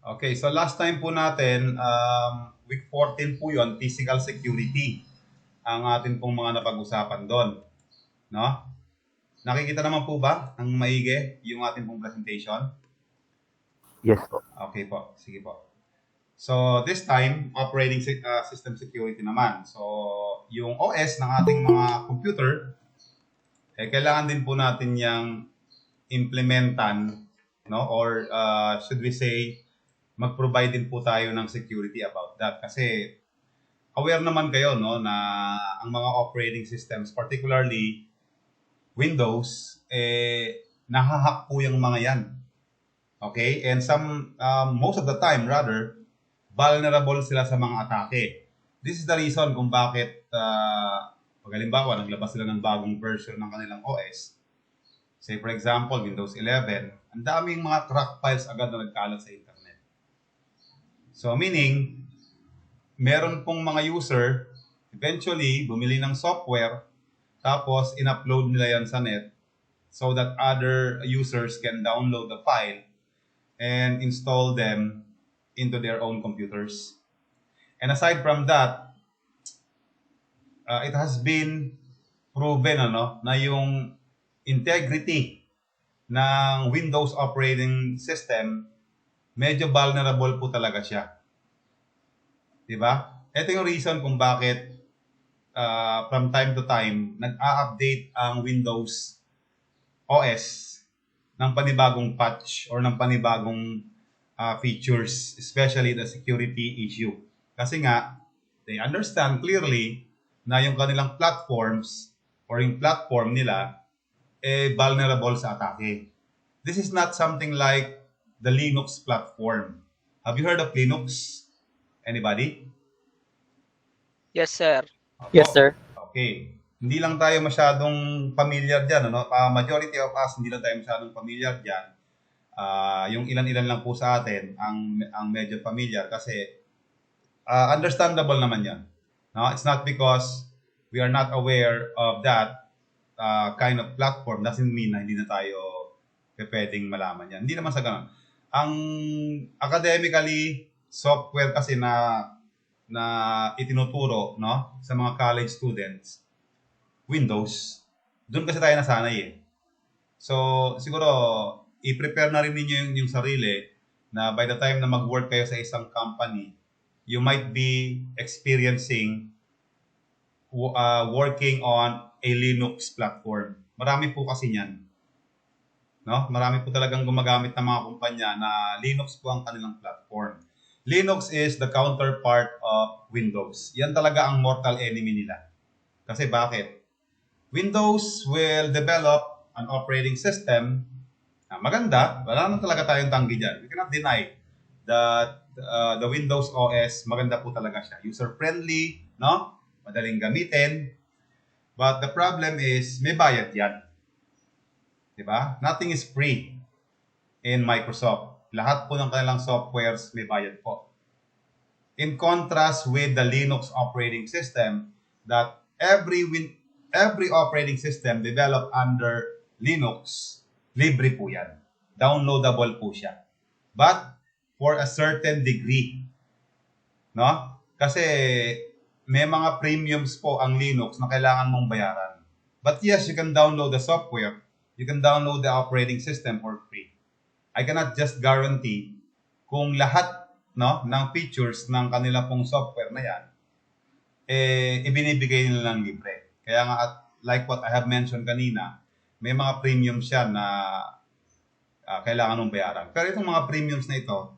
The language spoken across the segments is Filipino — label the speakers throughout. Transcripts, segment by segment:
Speaker 1: Okay, so last time po natin, week 14 po yon, physical security, ang atin pong mga napag-usapan doon. No? Nakikita naman po ba ng maigi yung ating pong presentation?
Speaker 2: Yes po.
Speaker 1: Okay po, sige po. So this time, operating system security naman. So yung OS ng ating mga computer, kailangan din po natin yung implementan, no? Or should we say, mag-provide din po tayo ng security about that. Kasi aware naman kayo, no, na ang mga operating systems, particularly Windows, nahahack po yung mga yan. Okay? And most of the time, rather, vulnerable sila sa mga atake. This is the reason kung bakit, pag halimbawa, naglabas sila ng bagong version ng kanilang OS. Say, for example, Windows 11, ang daming mga crack files agad na nagkalat sa internet. So, meaning, meron pong mga user, eventually, bumili ng software, tapos in-upload nila yan sa net so that other users can download the file and install them into their own computers. And aside from that, it has been proven na yung integrity ng Windows operating system, medyo vulnerable po talaga siya. Diba? Ito yung reason kung bakit from time to time, nag-a-update ang Windows OS ng panibagong patch or ng panibagong features, especially the security issue. Kasi nga, they understand clearly na yung kanilang platforms or yung platform nila vulnerable sa atake. This is not something like the Linux platform. Have you heard of Linux? Anybody?
Speaker 3: Yes, sir.
Speaker 2: Yes, sir.
Speaker 1: Okay. Hindi lang tayo masyadong familiar dyan. Majority of us, hindi lang tayo masyadong familiar dyan. Yung ilan-ilan lang po sa atin ang medyo familiar kasi understandable naman yan. No? It's not because we are not aware of that kind of platform doesn't mean na hindi na tayo pwedeng malaman yan. Hindi naman sa ganun. Ang academically, software kasi na itinuturo, no, sa mga college students, Windows, doon kasi tayo nasanay eh. So, siguro, i-prepare na rin ninyo yung sarili na by the time na mag-work kayo sa isang company, you might be experiencing working on a Linux platform. Marami po kasi niyan. No? Marami po talagang gumagamit ng mga kumpanya na Linux po ang kanilang platform. Linux is the counterpart of Windows. Yan talaga ang mortal enemy nila. Kasi bakit? Windows will develop an operating system na maganda. Wala naman talaga tayong tanggi dyan. We cannot deny that the Windows OS, maganda po talaga siya. User-friendly, no? Madaling gamitin. But the problem is, may bayad yan. Diba? Nothing is free in Microsoft. Lahat po ng kanilang softwares may bayad po. In contrast with the Linux operating system, that every operating system developed under Linux, libre po yan. Downloadable po siya. But for a certain degree. No? Kasi may mga premiums po ang Linux na kailangan mong bayaran. But yes, you can download the software. You can download the operating system for free. I cannot just guarantee kung lahat, no, ng features ng kanila pong software na yan, ibinibigay nila ng libre. Kaya nga, like what I have mentioned kanina, may mga premium siya na kailangan mong bayaran. Pero itong mga premiums na ito,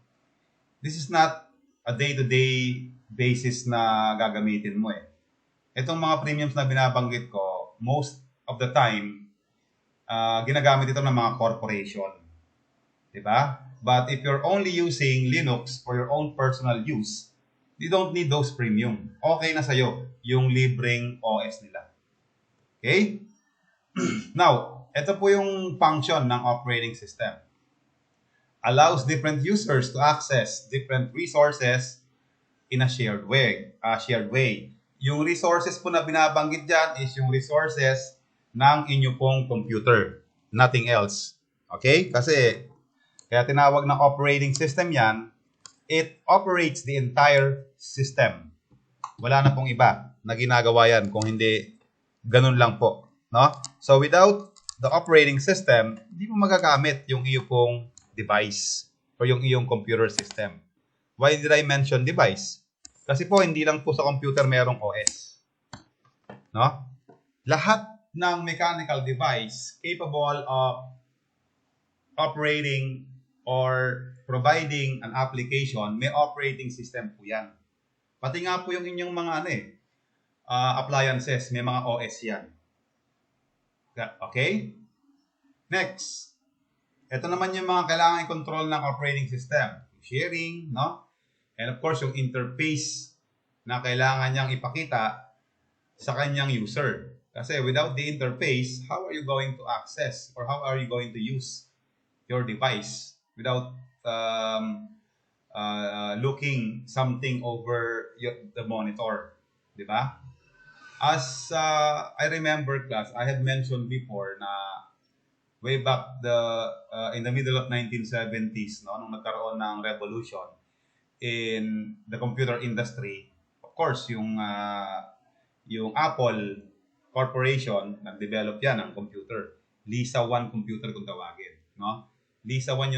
Speaker 1: this is not a day-to-day basis na gagamitin mo eh. Itong mga premiums na binabanggit ko, most of the time, ginagamit ito ng mga corporation. Diba? But if you're only using Linux for your own personal use, you don't need those premium. Okay na sa'yo yung libreng OS nila. Okay? Now, ito po yung function ng operating system. Allows different users to access different resources in a shared way. Yung resources po na binabanggit dyan is yung resources ng inyo pong computer. Nothing else. Okay? Kasi, kaya tinawag na operating system yan, It operates the entire system. Wala na pong iba na ginagawa yan kung hindi ganun lang po. No? So without the operating system, hindi mo magagamit yung iyong pong device or yung iyong computer system. Why did I mention device? Kasi po hindi lang po sa computer merong OS. No? Lahat ng mechanical device capable of operating or providing an application, may operating system po yan. Pati nga po yung inyong mga appliances, may mga OS yan. Okay? Next. Ito naman yung mga kailangan i-control ng operating system. Sharing, no? And of course, yung interface na kailangan niyang ipakita sa kanyang user. Kasi without the interface, how are you going to access or how are you going to use your device without looking something over the monitor? Diba? As I remember, class, I had mentioned before na way back in the middle of 1970s, no, nung nagkaroon ng revolution in the computer industry, of course, yung Apple Corporation, nag-develop yan ng computer. Lisa 1 computer kung tawagin. No? Lisa 1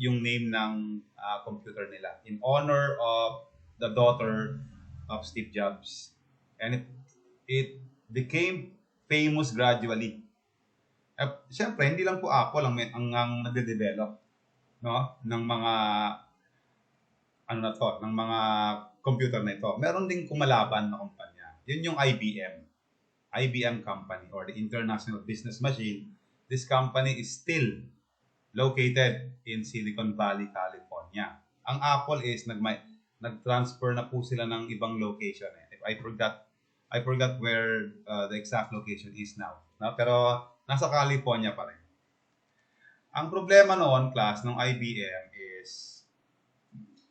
Speaker 1: yung name ng computer nila in honor of the daughter of Steve Jobs. And it became famous gradually. Siyempre, hindi lang po Apple ang nagde-develop, no, ng mga ng mga computer na ito. Meron ding kumalaban na kumpanya. Yun yung IBM company or the International Business Machine. This company is still located in Silicon Valley, California. Ang Apple is nag-transfer na po sila ng ibang location. I forgot where the exact location is now. No? Pero nasa California pa rin. Ang problema noon, class, ng IBM is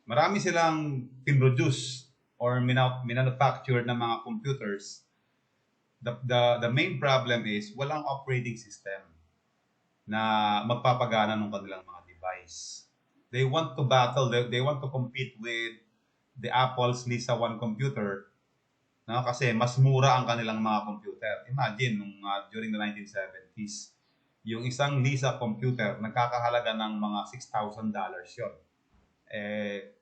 Speaker 1: marami silang pinroduce or manufacture ng mga computers. The main problem is walang operating system na magpapagana ng kanilang mga device. They want to battle, they want to compete with the Apple's Lisa 1 computer, no? Kasi mas mura ang kanilang mga computer. Imagine, during the 1970s, yung isang Lisa computer, nagkakahalaga ng mga $6,000 yun.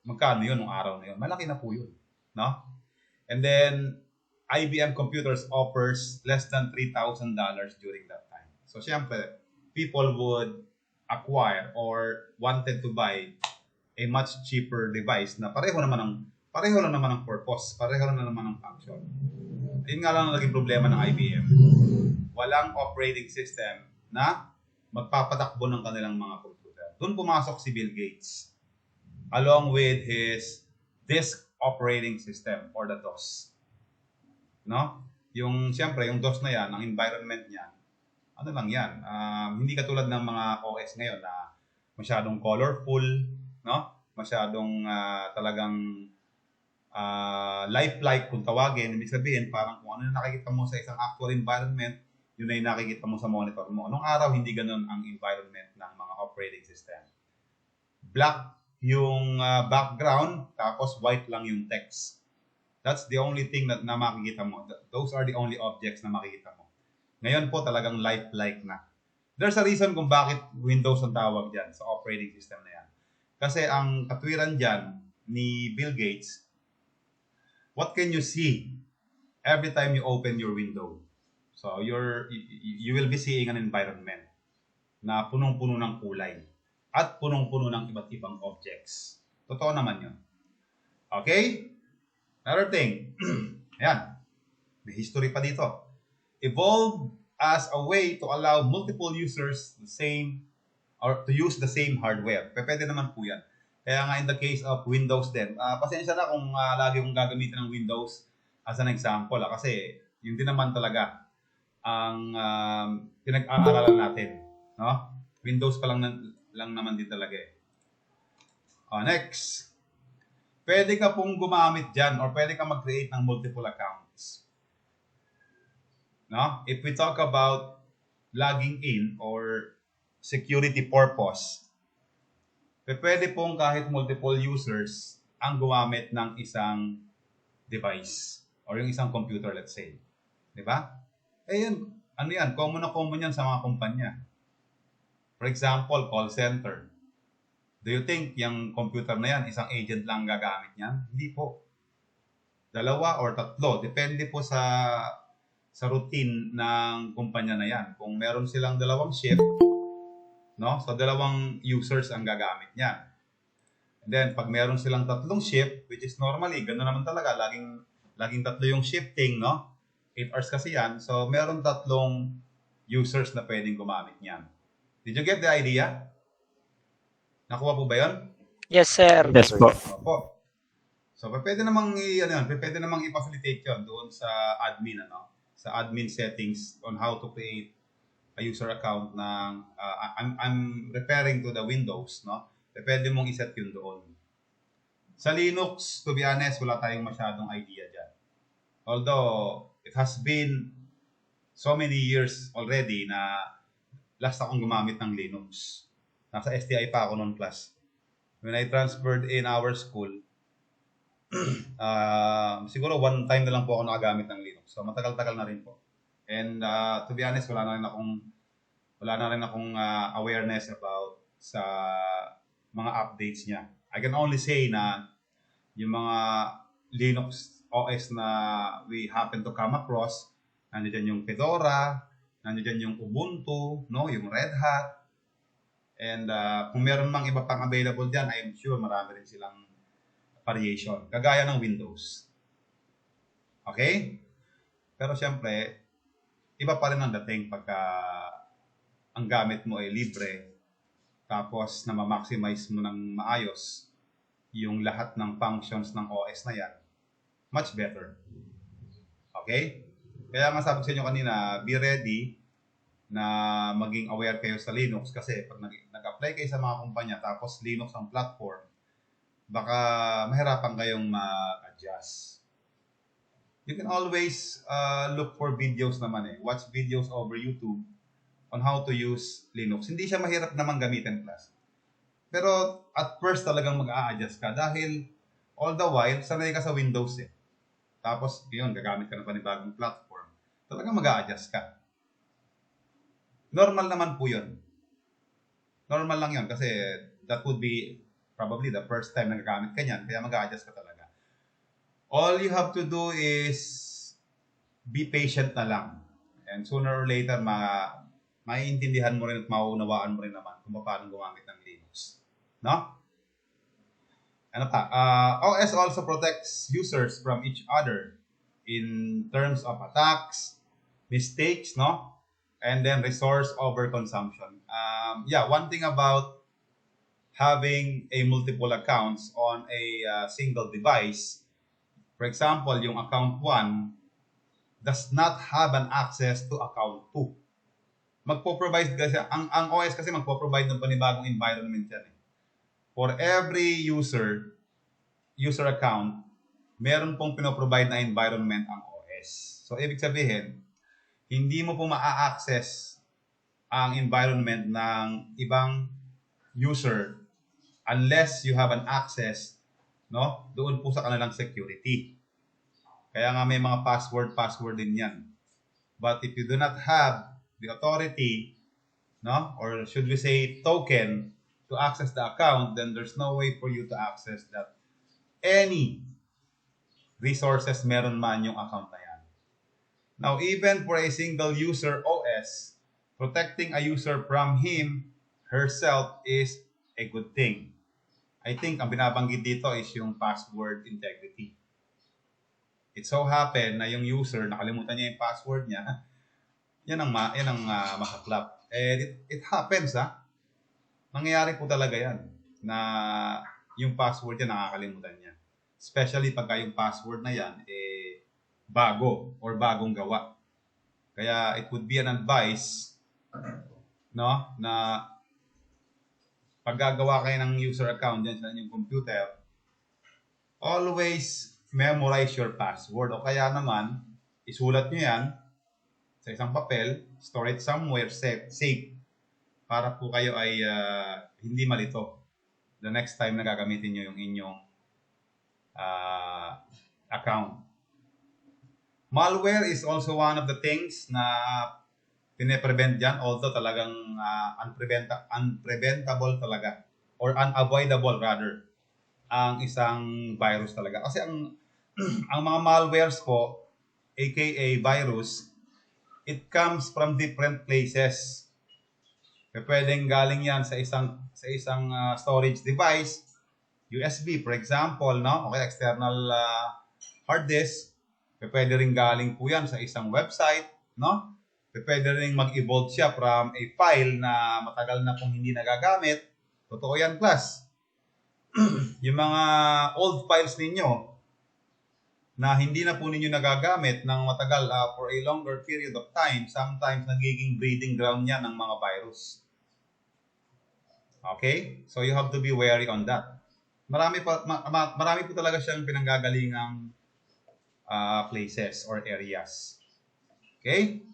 Speaker 1: Magkano yun nung araw na yun? Malaki na po yun. No? And then, IBM Computers offers less than $3,000 during that time. So, siyempre, people would acquire or wanted to buy a much cheaper device na pareho lang naman ang purpose, pareho lang naman ang function. Yun nga lang ang naging problema ng IBM. Walang operating system na magpapatakbo ng kanilang mga computer. Doon pumasok si Bill Gates along with his disk operating system or the DOS. No? Siyempre, yung DOS na yan, ang environment niya, ano lang yan, hindi katulad ng mga OS ngayon na masyadong colorful, no? Masyadong talagang lifelike kung tawagin. Ibig sabihin, parang kung ano na nakikita mo sa isang actual environment, yun na yung nakikita mo sa monitor mo. Anong araw, hindi ganun ang environment ng mga operating system. Black yung background, tapos white lang yung text. That's the only thing na makikita mo. Those are the only objects na makikita mo. Ngayon po talagang lifelike na. There's a reason kung bakit Windows ang tawag dyan sa operating system na yan. Kasi ang katwiran dyan ni Bill Gates, what can you see every time you open your window? So you will be seeing an environment na punong-puno ng kulay at punong-puno ng iba't ibang objects. Totoo naman yun. Okay? Another thing. Ayan. May history pa dito. Evolved as a way to allow multiple users the same or to use the same hardware. Pwede naman po yan. Kaya nga in the case of Windows din, pasensya na kung lagi kong gagamitin ng Windows as an example. Kasi yun din naman talaga ang pinag-aaralan natin. No? Windows pa lang naman din talaga eh. Next. Pwede ka pong gumamit dyan or pwede ka mag-create ng multiple accounts. No? If we talk about logging in or security purpose, Pwede pong kahit multiple users ang gumamit ng isang device or yung isang computer, let's say. Di ba? Eh yun, ano yan? Common na common yan sa mga kumpanya. For example, call center. Do you think yung computer na yan, isang agent lang gagamit niyan? Hindi po. 2 or 3. Depende po sa routine ng kumpanya na yan. Kung meron silang 2 shift, no? So 2 users ang gagamit niyan. And then pag meron silang 3 shift, which is normally gano'n naman talaga, laging 3 yung shifting, no? 8 hours kasi yan. So meron 3 users na pwedeng gumamit niyan. Did you get the idea? Nakuha po ba 'yon?
Speaker 3: Yes, sir.
Speaker 2: Yes po.
Speaker 1: Opo. So pwede namang pwede namang i-facilitate 'yon doon sa admin sa admin settings on how to create a user account ng I'm referring to the Windows, no? Pwede mong i-set 'yun doon. Sa Linux, to be honest, wala tayong masyadong idea diyan. Although it has been so many years already na last akong gumamit ng Linux. Nasa STI pa ako noon class. When I transferred in our school, siguro one time na lang po ako nakagamit ng Linux. So matagal-tagal na rin po. And to be honest, wala na rin akong awareness about sa mga updates niya. I can only say na yung mga Linux OS na we happen to come across, nandiyan yung Fedora, nandiyan yung Ubuntu, no, yung Red Hat. And kung meron mang iba pang available dyan, I am sure marami rin silang variation. Kagaya ng Windows. Okay? Pero syempre, iba pa rin ang dating pagka ang gamit mo ay libre, tapos na ma-maximize mo ng maayos yung lahat ng functions ng OS na yan. Much better. Okay? Kaya nga sabi ko sa inyo kanina, be ready na maging aware kayo sa Linux kasi pag nag-apply kayo sa mga kumpanya tapos Linux ang platform, baka mahirapan kayong mag-adjust. You can always look for videos naman watch videos over YouTube on how to use Linux. Hindi siya mahirap naman gamitin class. Pero at first talagang mag-a-adjust ka dahil all the while sanay ka sa Windows Tapos yun, gagamit ka ng panibagong platform. Talagang mag-a-adjust ka. Normal naman po yun. Normal lang yun kasi that would be probably the first time na gagamit ka niyan, kaya mag-a-adjust ka talaga. All you have to do is be patient na lang. And sooner or later, maiintindihan mo rin at mauunawaan mo rin naman kung paano gumamit ng Linux. No? Ano pa? OS also protects users from each other in terms of attacks, mistakes, no? And then resource overconsumption. One thing about having a multiple accounts on a single device, for example, yung account 1 does not have an access to account 2. Magpo-provide kasi, ang OS kasi magpo-provide ng panibagong environment yan For every user account, meron pong pinoprovide na environment ang OS. So, ibig sabihin, hindi mo po ma-access ang environment ng ibang user unless you have an access doon po sa kanilang security. Kaya nga may mga password din yan. But if you do not have the authority, or should we say token, to access the account, then there's no way for you to access that any resources meron man yung account na yan. Now, even for a single user OS, protecting a user from him, herself is a good thing. I think ang binabanggit dito is yung password integrity. It so happen na yung user, nakalimutan niya yung password niya, yan ang makaklap. It happens Nangyayari po talaga yan na yung password niya nakakalimutan niya. Especially pagka yung password na yan bago or bagong gawa. Kaya it would be an advice na pag gagawa kayo ng user account dyan sa inyong computer, always memorize your password. O kaya naman, isulat nyo yan sa isang papel, store it somewhere safe para po kayo ay hindi malito. the next time na gagamitin nyo yung inyong account. Malware is also one of the things na pine-prevent dyan, although talagang unpreventable talaga, or unavoidable rather, ang isang virus talaga. Kasi ang mga malwares po, aka virus, it comes from different places. Pwedeng galing yan sa isang storage device, USB for example, no? Okay, external hard disk. Pwede rin galing po yan sa isang website, no? Pwede rin mag-evolve siya from a file na matagal na pong hindi nagagamit. Totoo yan, class. Yung mga old files ninyo na hindi na po ninyo nagagamit ng matagal for a longer period of time, sometimes nagiging breeding ground yan ng mga virus. Okay? So you have to be wary on that. Marami po talaga siyang pinanggagalingang places or areas. Okay?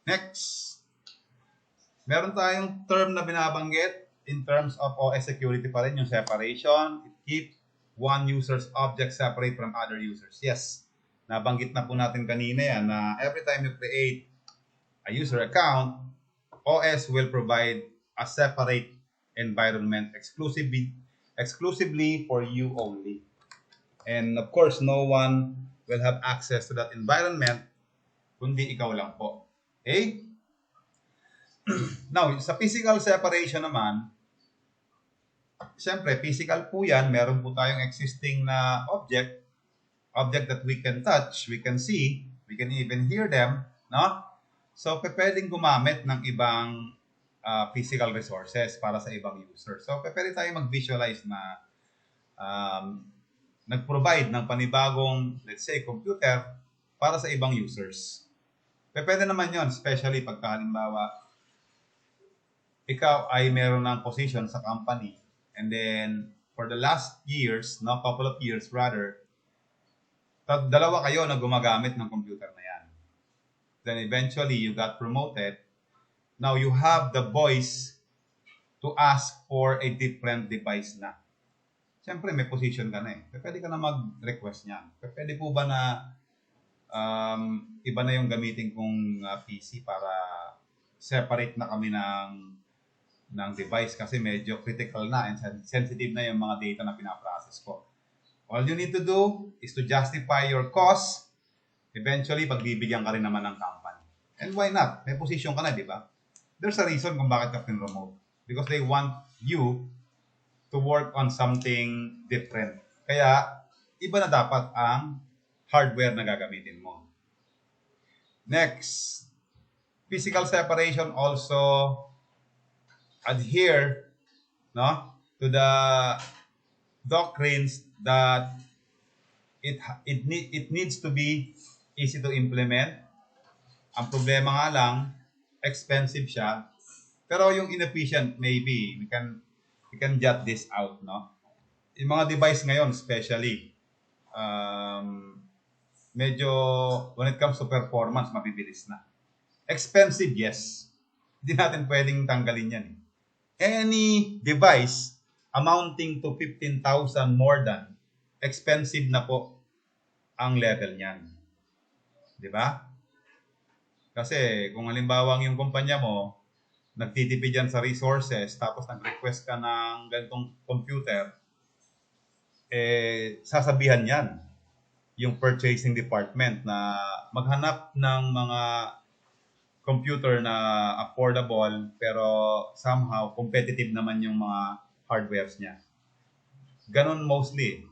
Speaker 1: Next. Meron tayong term na binabanggit in terms of OS security pa rin, yung separation. It keeps one user's object separate from other users. Yes. Nabanggit na po natin kanina yan na every time you create a user account, OS will provide a separate environment exclusively for you only. And of course, no one will have access to that environment kundi ikaw lang po. Okay? Now, sa physical separation naman, siyempre, physical po yan. Meron po tayong existing na object that we can touch, we can see, we can even hear them, no? So, pwedeng gumamit ng ibang physical resources para sa ibang user. So, pwede tayo mag-visualize na nag-provide ng panibagong, let's say, computer para sa ibang users. Pwede naman yon, especially pagka halimbawa, ikaw ay meron ng position sa company and then for the last years, no, couple of years rather, dalawa kayo na gumagamit ng computer na yan. Then eventually, you got promoted. Now, you have the voice to ask for a different device na. Siyempre, may position ka na eh. Pwede ka na mag-request niyan. Pwede po ba na iba na yung gamitin kong PC para separate na kami ng device kasi medyo critical na and sensitive na yung mga data na pinaprocess ko. All you need to do is to justify your cost. Eventually, pagbibigyan ka rin naman ng company. And why not? May position ka na, di ba? There's a reason kung bakit ka pin-remote. Because they want you to work on something different. Kaya, iba na dapat ang hardware na gagamitin mo. Next, physical separation also adhere, no, to the doctrines that it needs to be easy to implement. Ang problema nga lang, expensive siya. Pero yung inefficient, maybe we can jot this out, no? Yung mga device ngayon, especially, medyo when it comes to performance, mabibilis na. Expensive, yes. Hindi natin pwedeng tanggalin yan. Any device amounting to 15,000 more than, expensive na po ang level niyan. Di ba? Kasi kung halimbawa yung kumpanya mo, nagtitipid yan sa resources, tapos nag-request ka ng ganitong computer, sasabihan yan yung purchasing department na maghanap ng mga computer na affordable pero somehow competitive naman yung mga hardwares niya. Ganon mostly,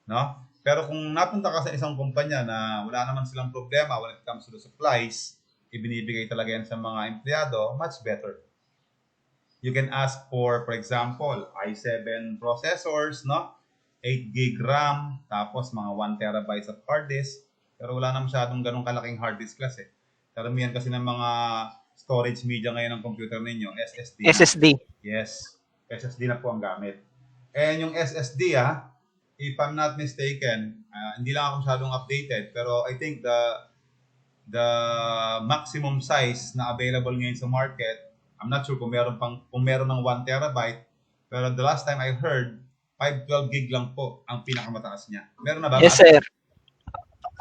Speaker 1: no? Pero kung napunta ka sa isang kumpanya na wala naman silang problema when it comes to the supplies, ibinibigay talaga yan sa mga empleyado, much better. You can ask for example, i7 processors, no? 8 gig RAM, tapos mga 1 terabytes of hard disk. Pero wala na masyadong ganong kalaking hard disk class eh. Karamihan kasi ng mga storage media ngayon ng computer ninyo, SSD.
Speaker 3: SSD.
Speaker 1: Yes, SSD na po ang gamit. And yung SSD, if I'm not mistaken, hindi lang ako masyadong updated, pero I think the maximum size na available ngayon sa market, I'm not sure kung meron ng 1 terabyte, Pero the last time I heard, 512 gig lang po ang pinakamataas niya. Meron na ba?
Speaker 3: Yes, sir.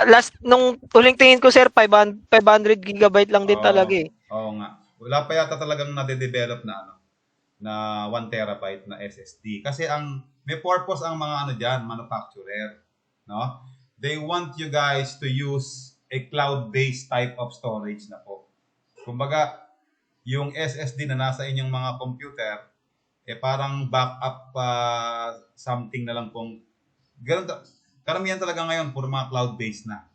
Speaker 3: Last, nung huling tingin ko, sir, 500 gigabyte lang din talaga eh.
Speaker 1: Oo nga. Wala pa yata talagang nade-develop na na 1 terabyte na SSD. Kasi may purpose ang mga manufacturer, no? They want you guys to use a cloud-based type of storage na po. Kumbaga, yung SSD na nasa inyong mga computer, parang backup something na lang pong ganun. Karamihan talaga ngayon puro mga cloud-based na.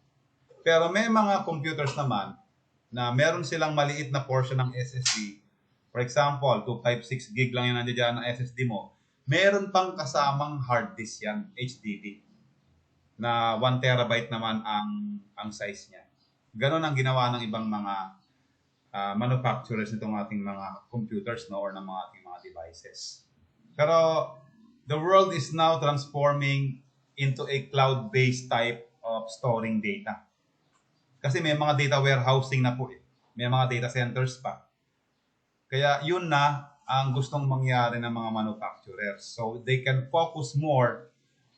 Speaker 1: Pero may mga computers naman na meron silang maliit na portion ng SSD. For example, 256 gig lang yung nandiyan na SSD mo. Meron pang kasamang hard disk yan, HDD, na 1 terabyte naman ang size niya. Ganon ang ginawa ng ibang mga manufacturers nitong ating mga computers, no, or ng mga ating mga devices. Pero the world is now transforming into a cloud-based type of storing data. Kasi may mga data warehousing na po eh. May mga data centers pa. Kaya yun na ang gustong mangyari ng mga manufacturers. So they can focus more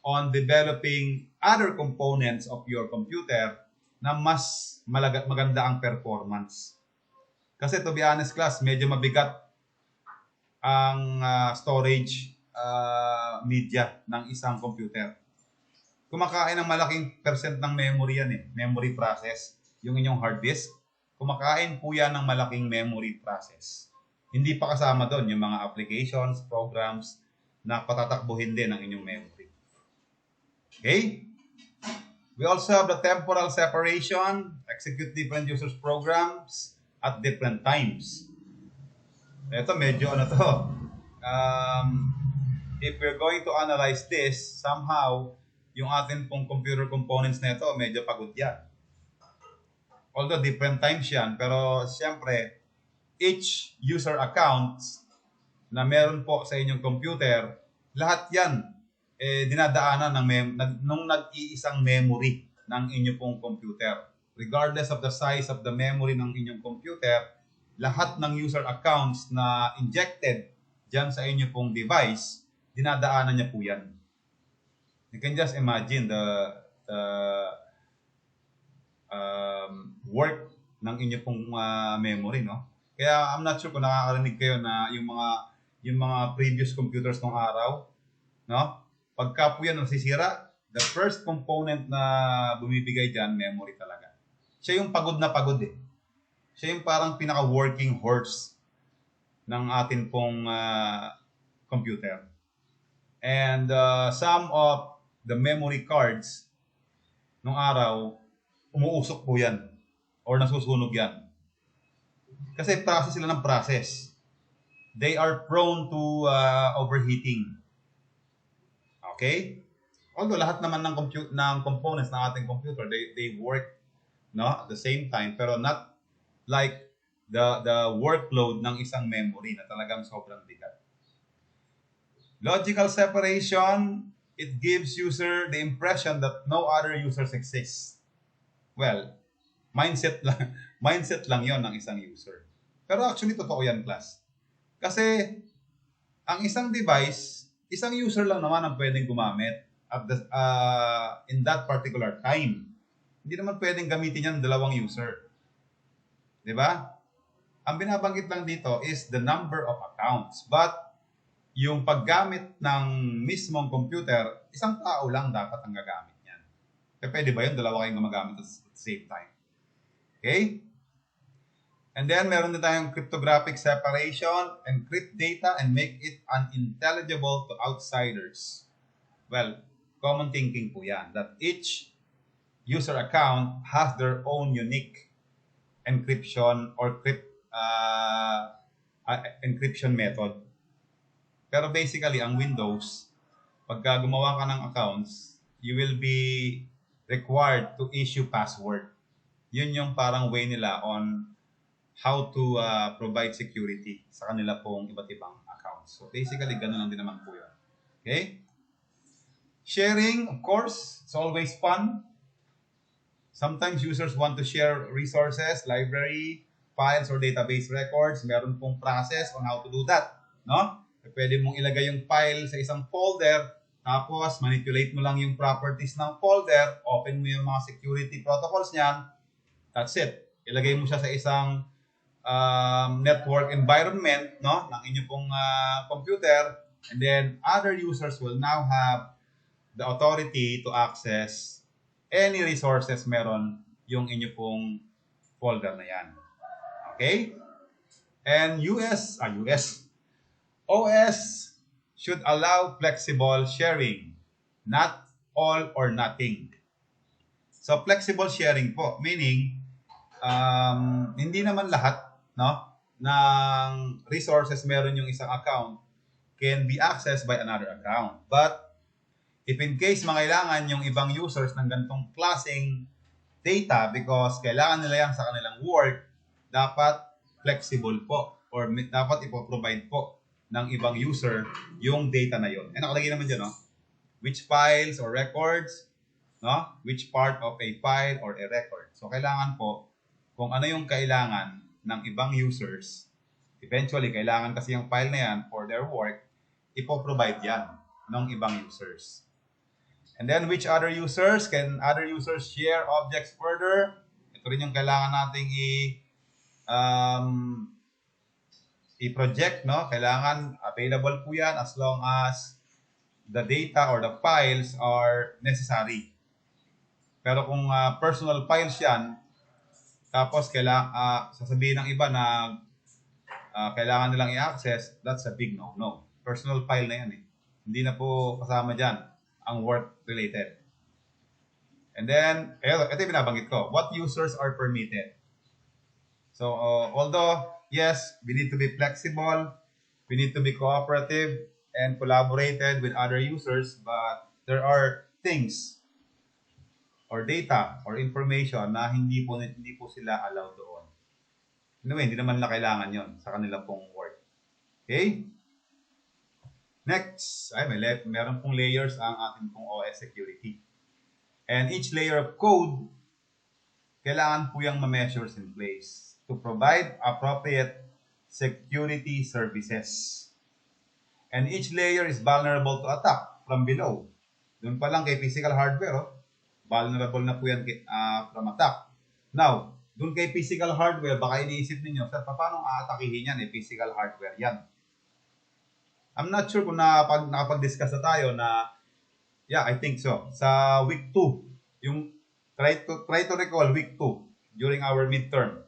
Speaker 1: on developing other components of your computer na mas maganda ang performance. Kasi to be honest class, medyo mabigat ang storage media ng isang computer. Kumakain ng malaking percent ng memory yan eh. Memory process. Yung inyong hard disk, kumakain po yan ng malaking memory process. Hindi pa kasama doon yung mga applications, programs na patatakbuhin din ng inyong memory. Okay? We also have the temporal separation, execute different users programs at different times. Ito medyo if we're going to analyze this, somehow, yung atin pong computer components na ito, medyo pagod yan. Although different times yan, pero siyempre, each user accounts na meron po sa inyong computer, lahat yan dinadaanan nung nag-iisang memory ng inyong pong computer. Regardless of the size of the memory ng inyong computer, lahat ng user accounts na injected dyan sa inyong pong device, dinadaanan niya po yan. You can just imagine the work ng inyong pong memory, no? Kaya I'm not sure kung nakakarinig kayo na yung mga previous computers ng araw, no? Pagka po yan nasisira, the first component na bumibigay dyan, memory talaga. Siya yung pagod na pagod eh. Siya yung parang pinaka-working horse ng atin pong computer. And some of the memory cards nung araw, umuusok po yan or nasusunog yan. Kasi process sila ng process. They are prone to overheating. Okay? Although lahat naman ng components ng ating computer, they work at the same time, pero not like the workload ng isang memory na talagang sobrang bigat. Logical separation, it gives user the impression that no other users exist. Well, mindset lang yon ng isang user. Pero actually, totoo yan, class. Kasi, ang isang device, isang user lang naman ang pwedeng gumamit in that particular time. Hindi naman pwedeng gamitin yan dalawang user. Diba? Ang binabanggit lang dito is the number of accounts. But, yung paggamit ng mismong computer, isang tao lang dapat ang gagamit niyan. Kaya pwede ba yun? Dalawa kayong gumagamit at the same time. Okay? And then, meron din tayong cryptographic separation, encrypt data, and make it unintelligible to outsiders. Well, common thinking po yan, that each user account has their own unique encryption or encryption method. Pero basically, ang Windows, pagka gumawa ka ng accounts, you will be required to issue password. Yun yung parang way nila on how to provide security sa kanila pong iba't ibang accounts. So basically, ganun lang din naman po yun. Okay? Sharing, of course, it's always fun. Sometimes users want to share resources, library, files, or database records. Meron pong process on how to do that. No? pwede mong ilagay yung file sa isang folder, tapos manipulate mo lang yung properties ng folder, open mo yung mga security protocols niyan, that's it. Ilagay mo siya sa isang network environment, no, ng inyo pong computer, and then other users will now have the authority to access any resources meron yung inyo pong folder na yan. Okay? And OS should allow flexible sharing, not all or nothing. So flexible sharing po, meaning hindi naman lahat, no, ng resources meron yung isang account can be accessed by another account. But if in case mangailangan yung ibang users ng ganitong klaseng data because kailangan nila yan sa kanilang work, dapat flexible po or dapat ipoprovide po ng ibang user yung data na yun. Eh, nakalagay naman dyan, no? Which files or records, no? Which part of a file or a record. So, kailangan po, kung ano yung kailangan ng ibang users, eventually, kailangan kasi yung file na yan for their work, ipoprovide yan ng ibang users. And then, which other users? Can other users share objects further? Ito rin yung kailangan nating i-project, no? Kailangan available po yan as long as the data or the files are necessary. Pero kung personal files yan, tapos sasabihin ng iba na kailangan nilang i-access, that's a big no-no. Personal file na yan eh. Hindi na po kasama dyan ang work-related. And then, ito yung binabanggit ko. What users are permitted? So, although, yes, we need to be flexible, we need to be cooperative, and collaborated with other users, but there are things or data or information na hindi po sila allowed doon. Anyway, hindi naman na kailangan yon sa kanilang pong work. Okay? Next, meron pong layers ang ating pong OS security. And each layer of code, kailangan po yung ma-measures in place to provide appropriate security services. And each layer is vulnerable to attack from below. Doon pa lang kay physical hardware, vulnerable na po yan from attack. Now, doon kay physical hardware, baka iniisip ninyo, sir, paano aatakihin yan? Physical hardware yan. I'm not sure kung nakapag-discuss na tayo na, yeah, I think so. Sa week 2, yung try to recall week 2 during our midterm.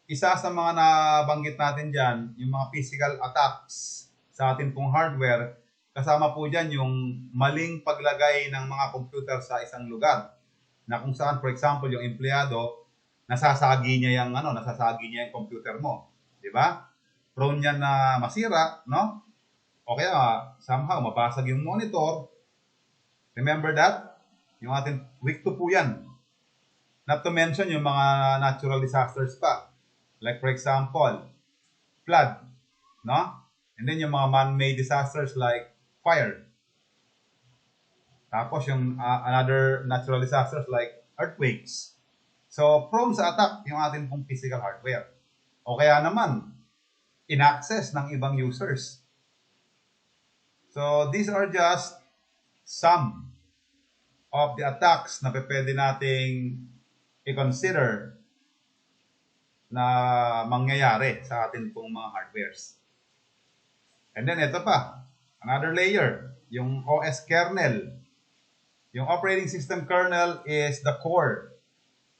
Speaker 1: Isa sa mga nabanggit natin dyan, yung mga physical attacks sa atin pong hardware, kasama po dyan yung maling paglagay ng mga computer sa isang lugar. Na kung saan, for example, yung empleyado, nasasagi niya yung computer mo. Di ba? Prone yan na masira, no? O kaya, somehow, mabasag yung monitor. Remember that? Yung ating week 2 po yan. Not to mention yung mga natural disasters pa. Like for example, flood. No? And then yung mga man-made disasters like fire. Tapos yung another natural disasters like earthquakes. So, prone sa attack yung ating pong physical hardware. O kaya naman, in-access ng ibang users. So, these are just some of the attacks na pwede nating i-consider na mangyayari sa atin pong mga hardwares. And then, ito pa, another layer, yung OS kernel. Yung operating system kernel is the core,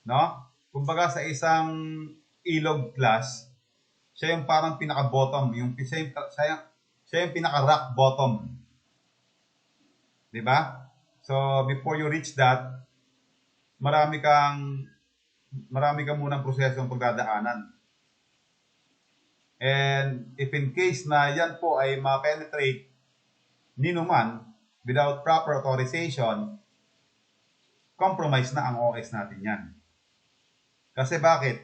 Speaker 1: no? Kumbaga sa isang ilog class, siya yung parang pinaka-bottom, siya yung pinaka-rock bottom. Diba? So, before you reach that, marami kang munang prosesong pagdadaanan. And if in case na yan po ay ma-penetrate ninuman without proper authorization, compromise na ang OS natin yan. Kasi bakit?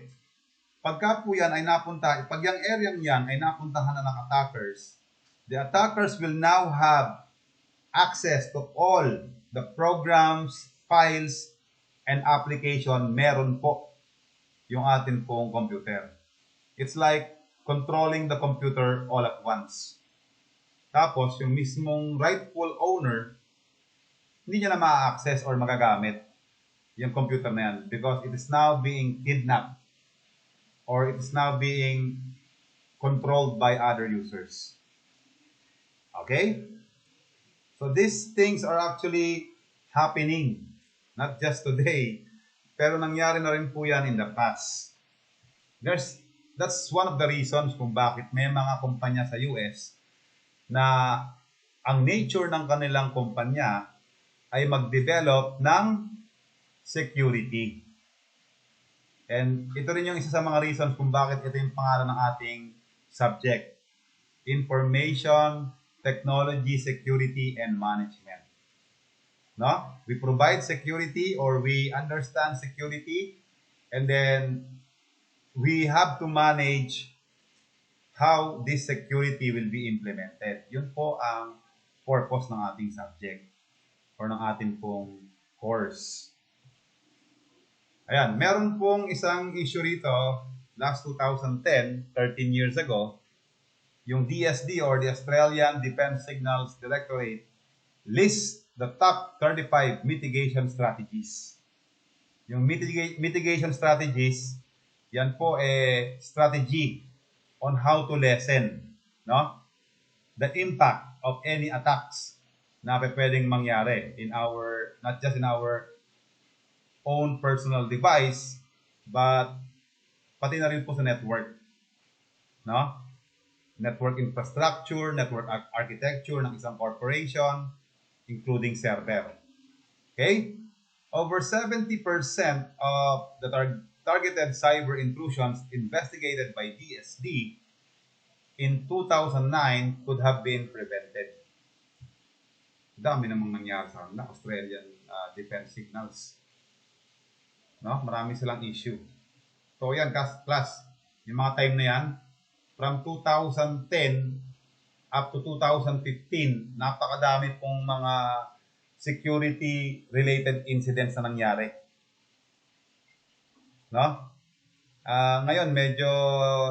Speaker 1: Pagka po yan ay pag yung area yan ay napuntahan na ng attackers, the attackers will now have access to all the programs, files, and application meron po yung atin pong computer. It's like controlling the computer all at once. Tapos, yung mismong rightful owner, hindi niya na ma-access or magagamit yung computer na yan because it is now being kidnapped or it is now being controlled by other users. Okay? So these things are actually happening, not just today, pero nangyari na rin po yan in the past. That's one of the reasons kung bakit may mga kumpanya sa US na ang nature ng kanilang kumpanya ay mag-develop ng security. And ito rin yung isa sa mga reasons kung bakit ito yung pangalan ng ating subject. Information, Technology, Security, and Management. No? We provide security or we understand security and then we have to manage how this security will be implemented. Yun po ang purpose ng ating subject or ng ating pong course. Ayan, meron pong isang issue rito last 2010, 13 years ago, yung DSD or the Australian Defence Signals Directorate lists the top 35 mitigation strategies. Yung mitigation strategies, yan po strategy on how to lessen, no, the impact of any attacks na pwedeng mangyari in our, not just in our own personal device, but pati na rin po sa network. No? Network infrastructure, network architecture ng isang corporation, including server. Okay? Over 70% of the targeted cyber intrusions investigated by DSD in 2009 could have been prevented. Dami namang nangyari sa Australian defense signals. No? Marami silang issue. So yan, class, yung mga time na yan, from 2010 up to 2015, napakadami pong mga security-related incidents na nangyari. No? Ngayon, medyo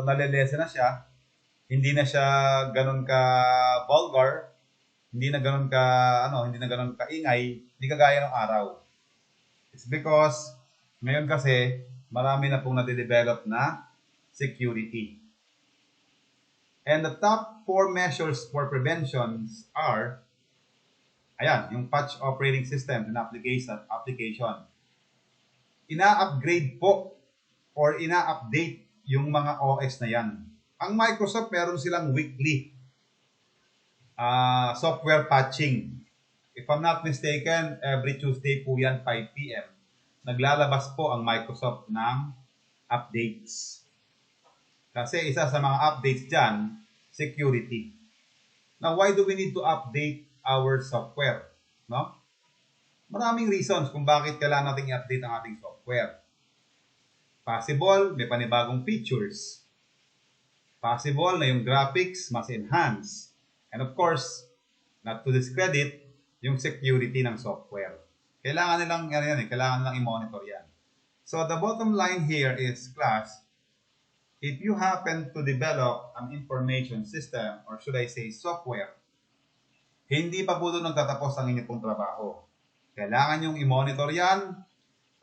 Speaker 1: nalilese na siya. Hindi na siya ganun ka vulgar, hindi na ganun ka ingay, hindi kagaya ng araw. It's because ngayon kasi, marami na pong nade-develop na security. And the top 4 measures for preventions are, ayan, yung patch operating system and application. Ina-upgrade po or ina-update yung mga OS na yan. Ang Microsoft, meron silang weekly software patching. If I'm not mistaken, every Tuesday po yan, 5 p.m. Naglalabas po ang Microsoft ng updates. Kasi isa sa mga updates dyan, security. Now, why do we need to update our software? No? Maraming reasons kung bakit kailangan natin i-update ang ating software. Possible, may panibagong features. Possible na yung graphics mas enhance. And of course, not to discredit, yung security ng software. Kailangan nilang i-monitor yan. So the bottom line here is, class, if you happen to develop an information system, or should I say software, hindi pa po doon nagtatapos ang inyong trabaho. Kailangan nyong i-monitor yan,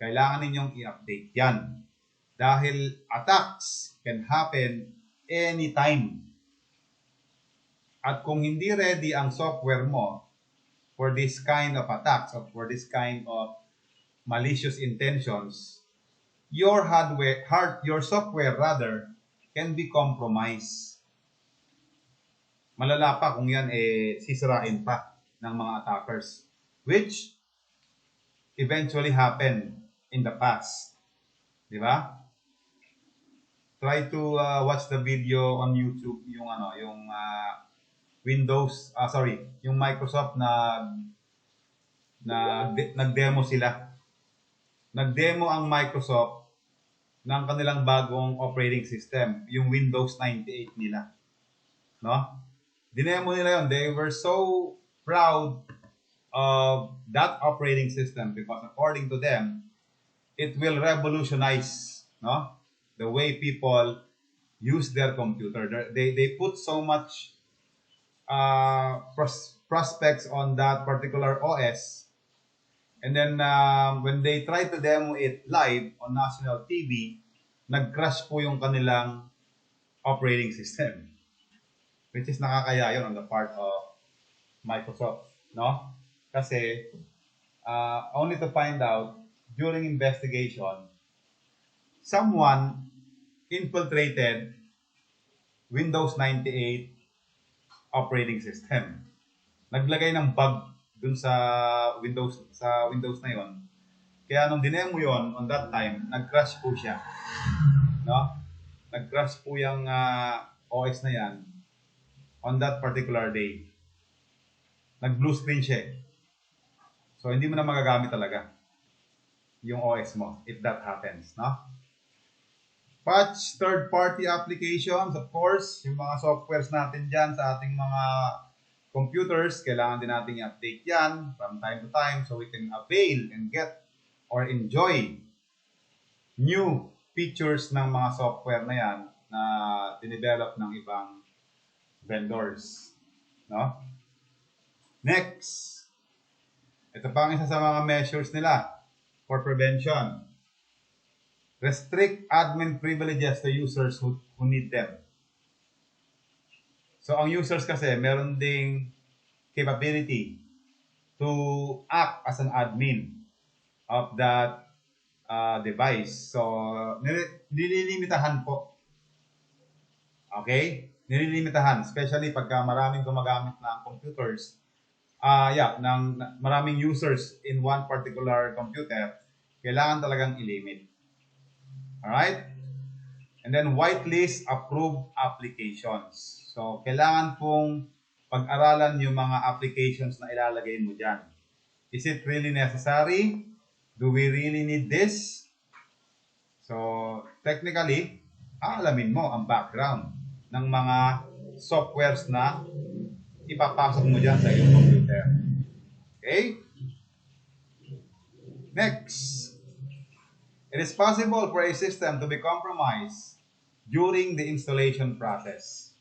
Speaker 1: kailangan ninyong i-update yan. Dahil attacks can happen anytime. At kung hindi ready ang software mo for this kind of attacks or for this kind of malicious intentions, your software can be compromised. Malala pa kung yan sisirain pa ng mga attackers, which eventually happened in the past. Di ba? Try to watch the video on YouTube, yung yung Microsoft nag-demo sila. Nag-demo ang Microsoft ng kanilang bagong operating system, yung Windows 98 nila. No? Dinemo nila yun. They were so proud of that operating system because according to them, it will revolutionize, no, the way people use their computer. They put so much prospects on that particular OS. And then when they try to demo it live on national TV, nag-crash po yung kanilang operating system. Which is nakakaya yun on the part of Microsoft, no? Kasi only to find out during investigation, someone infiltrated Windows 98 operating system. Naglagay ng bug dun sa Windows na yon. Kaya nung dinemo yon on that time, nag-crash po siya. No? Nag-crash po yung OS na yan on that particular day. Nag-blue screen siya. So hindi mo na magagamit talaga yung OS mo if that happens, no? Patch third-party applications, of course, yung mga softwares natin dyan sa ating mga computers, kailangan din natin i-update yan from time to time so we can avail and get or enjoy new features ng mga software na yan na dinevelop ng ibang vendors. No? Next, ito pa ang isa sa mga measures nila for prevention. Restrict admin privileges to users who need them. So, ang users kasi, meron ding capability to act as an admin of that device. So, nililimitahan po. Okay? Nililimitahan. Especially pagka maraming gumagamit ng computers. Maraming users in one particular computer, kailangan talagang i-limit. Alright? And then whitelist approved applications. So, kailangan pong pag-aralan yung mga applications na ilalagay mo dyan. Is it really necessary? Do we really need this? So, technically, aalamin mo ang background ng mga softwares na ipapasok mo dyan sa iyong computer. Okay? Next. It is possible for a system to be compromised during the installation process.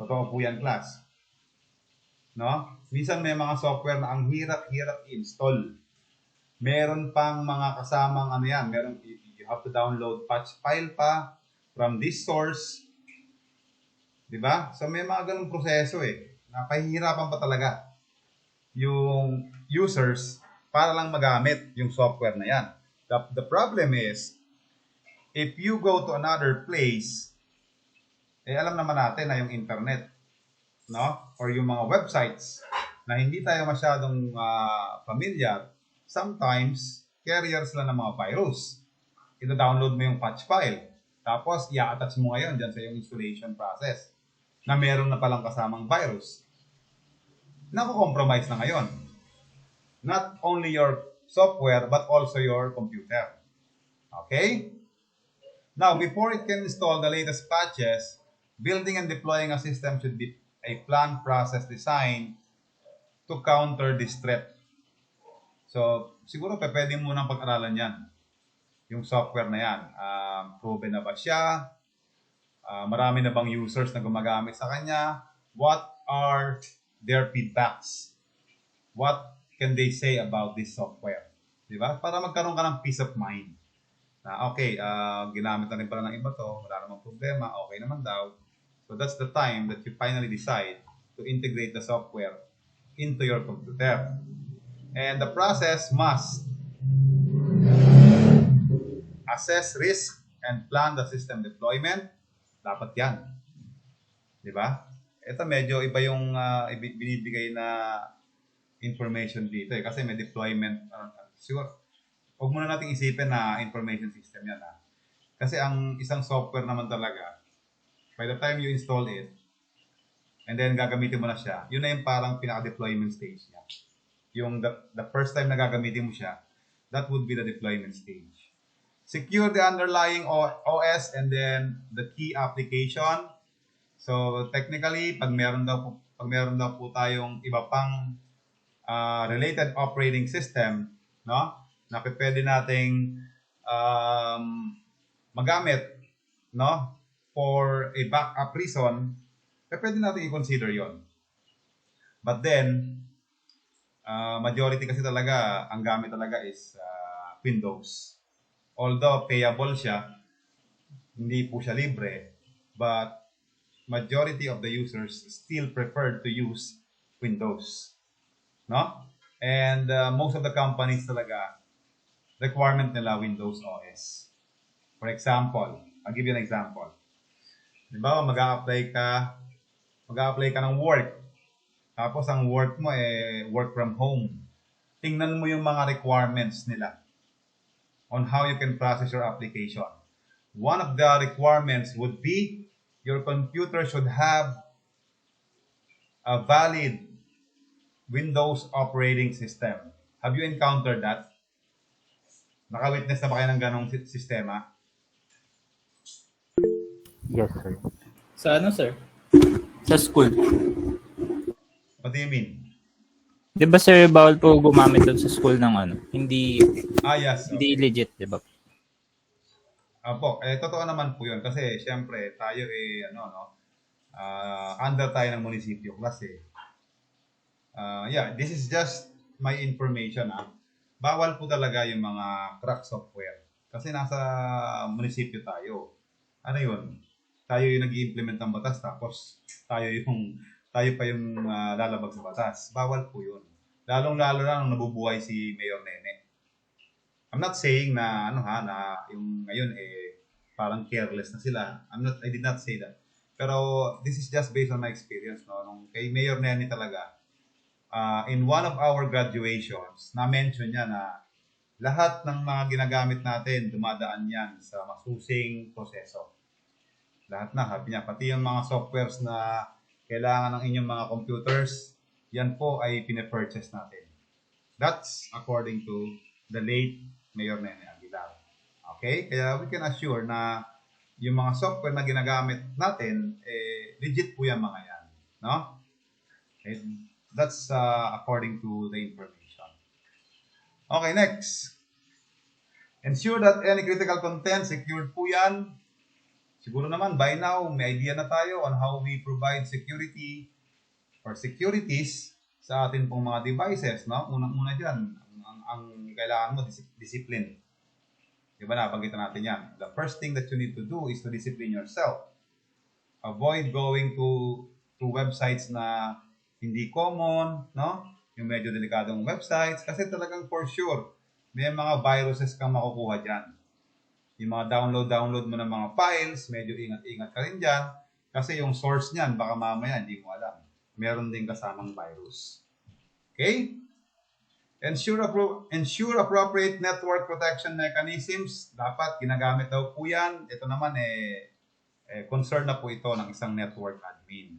Speaker 1: Totoo po yan, class. No? Minsan may mga software na ang hirap-hirap i-install. Meron pang mga kasamang you have to download patch file pa from this source. Diba? So may mga ganung proseso Napahihirapan pa talaga yung users para lang magamit yung software na yan. The problem is, if you go to another place, alam naman natin na yung internet, no? Or yung mga websites na hindi tayo masyadong familiar, sometimes, carriers lang ng mga virus. Ito-download mo yung patch file. Tapos, i-attach mo ngayon dyan sa yung installation process na meron na palang kasamang virus. Naku-compromise na ngayon. Not only your software, but also your computer. Okay? Now, before it can install the latest patches, building and deploying a system should be a planned process designed to counter this threat. So, siguro pwede munang pag-aralan yan. Yung software na yan. Proven na ba siya? Marami na bang users na gumagamit sa kanya? What are their feedbacks? What can they say about this software? Diba? Para magkaroon ka ng peace of mind. Na okay, ginamit na rin pala ng iba to, wala namang problema, okay naman daw. So that's the time that you finally decide to integrate the software into your computer. And the process must assess risk and plan the system deployment. Dapat yan. Diba? Ito medyo iba yung binibigay na information dito kasi may deployment. Siguro, huwag muna natin isipin na information system yan. Kasi ang isang software naman talaga, by the time you install it, and then gagamitin mo na siya, yun na yung parang pinaka-deployment stage niya. Yung the first time na gagamitin mo siya, that would be the deployment stage. Secure the underlying OS and then the key application. So technically, pag meron daw po tayong iba pang related operating system, no, na pwede nating magamit, no, for a backup reason, pwede natin i-consider yon. But then, majority kasi talaga, ang gamit talaga is Windows. Although payable siya, hindi po siya libre, but majority of the users still prefer to use Windows. No? And most of the companies talaga, requirement nila Windows OS. For example, I'll give you an example. Di ba, mag-a-apply ka ng work. Tapos ang work mo work from home. Tingnan mo yung mga requirements nila on how you can process your application. One of the requirements would be your computer should have a valid Windows operating system. Have you encountered that? Naka-witness na ba kayo ng ganong sistema?
Speaker 2: Yes, sir.
Speaker 4: Sa ano, sir? Sa school.
Speaker 1: What do you mean?
Speaker 4: Di ba, sir, bawal po gumamit doon sa school ng ano? Hindi,
Speaker 1: Yes.
Speaker 4: hindi legit, di ba?
Speaker 1: Apo, totoo naman po yun. Kasi, syempre, tayo under tayo ng munisipyo klase. This is just my information. Bawal po talaga yung mga crack software. Kasi nasa munisipyo tayo. Ano yun? Tayo yung nag-i-implement ng batas, tapos tayo pa yung lalabag sa batas. Bawal po yun. Lalong-lalo na nung nabubuhay si Mayor Nene. I'm not saying na na yung ngayon parang careless na sila. I did not say that. Pero this is just based on my experience, no. Nung kay Mayor Nene talaga, in one of our graduations, na-mention niya na lahat ng mga ginagamit natin dumadaan yan sa masusing proseso. Lahat na, sabi niya, pati yung mga softwares na kailangan ng inyong mga computers, yan po ay pine-purchase natin. That's according to the late Mayor Nene Aguilar. Okay? Kaya we can assure na yung mga software na ginagamit natin, legit po yung mga yan. No? Okay? That's according to the information. Okay, next. Ensure that any critical content secured po yan. Siguro naman, by now, may idea na tayo on how we provide security or securities sa atin pong mga devices, no? Unang-una dyan, ang kailangan mo, discipline. Diba, napagkita natin yan. The first thing that you need to do is to discipline yourself. Avoid going to websites na hindi common, no? Yung medyo delikadong websites, kasi talagang for sure, may mga viruses kang makukuha dyan. Yung mga download mo ng mga files, medyo ingat-ingat ka rin dyan. Kasi yung source niyan, baka mamaya hindi mo alam. Meron din kasamang virus. Okay? Ensure appropriate network protection mechanisms. Dapat ginagamit daw po yan. Ito naman concern na po ito ng isang network admin.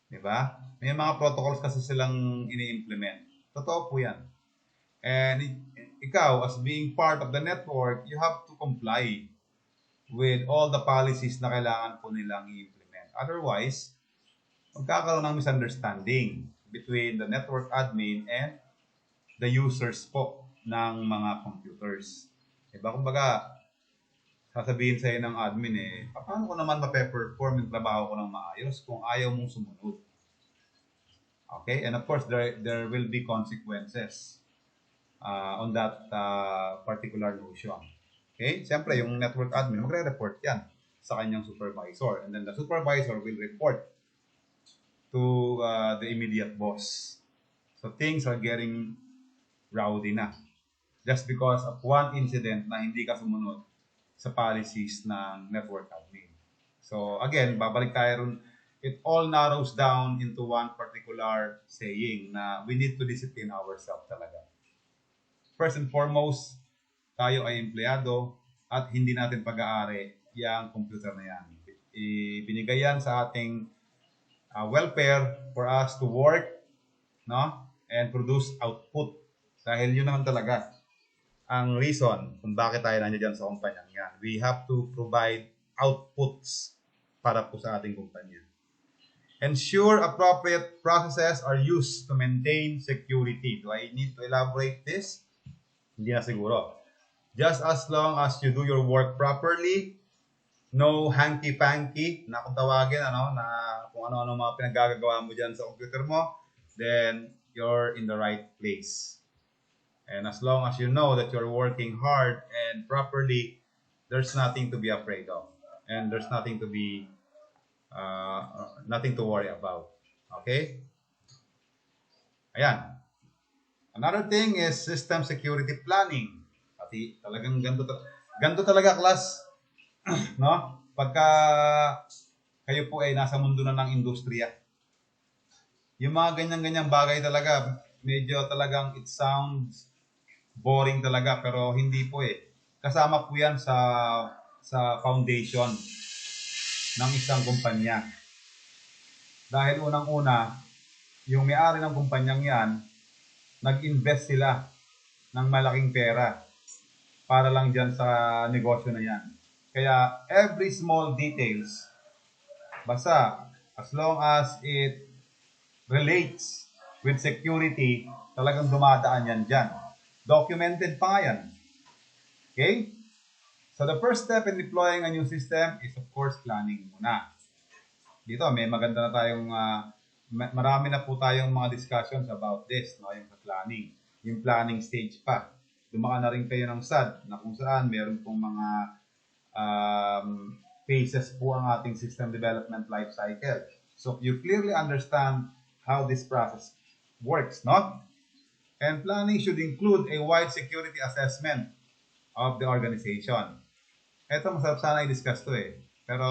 Speaker 1: Diba? May mga protocols kasi silang ini-implement. Totoo po yan. And ikaw, as being part of the network, you have to comply with all the policies na kailangan po nilang i-implement. Otherwise, magkakaroon ng misunderstanding between the network admin and the users po ng mga computers. Diba? Kumbaga, sasabihin sa'yo ng admin paano ko naman mape-perform yung trabaho ko ng maayos kung ayaw mong sumunod? Okay? And of course, there will be consequences on that particular notion. Okay? Siyempre, yung network admin, magre-report yan sa kanyang supervisor. And then the supervisor will report to the immediate boss. So things are getting rowdy na. Just because of one incident na hindi ka sumunod sa policies ng network admin. So again, babalik tayo ron. It all narrows down into one particular saying na we need to discipline ourselves talaga. First and foremost, tayo ay empleyado at hindi natin pag-aari yung computer na yan. Ibinigay yan sa ating welfare for us to work, no? And produce output. Dahil yun naman talaga ang reason kung bakit tayo nandiyan sa kumpanyang yan. We have to provide outputs para po sa ating kumpanya. Ensure appropriate processes are used to maintain security. Do I need to elaborate this? Hindi na siguro. Just as long as you do your work properly, no hanky-panky na kung tawagin, na kung ano-ano mga pinagagagawa mo dyan sa computer mo, then you're in the right place. And as long as you know that you're working hard and properly, there's nothing to be afraid of. And there's nothing to be, nothing to worry about. Okay? Ayan. Another thing is system security planning. Pati talagang ganito talaga, class. No? Pagka kayo po ay nasa mundo na ng industriya. Yung mga ganyan-ganyang bagay talaga, medyo talagang it sounds boring talaga, pero hindi po eh. Kasama po yan sa foundation ng isang kumpanya. Dahil unang-una, yung may-ari ng kumpanyang yan, nag-invest sila ng malaking pera para lang dyan sa negosyo na yan. Kaya every small details, basta as long as it relates with security, talagang dumadaan yan dyan. Documented pa nga yan. Okay? So the first step in deploying a new system is of course planning muna. Dito may maganda na tayong, marami na po tayong mga discussions about this, no? Yung planning. Yung planning stage pa. Dumaan na rin kayo ng SAD na kung saan meron pong mga phases po ang ating system development life cycle. So you clearly understand how this process works, no? And planning should include a wide security assessment of the organization. Ito, masarap sana i-discuss to eh. Pero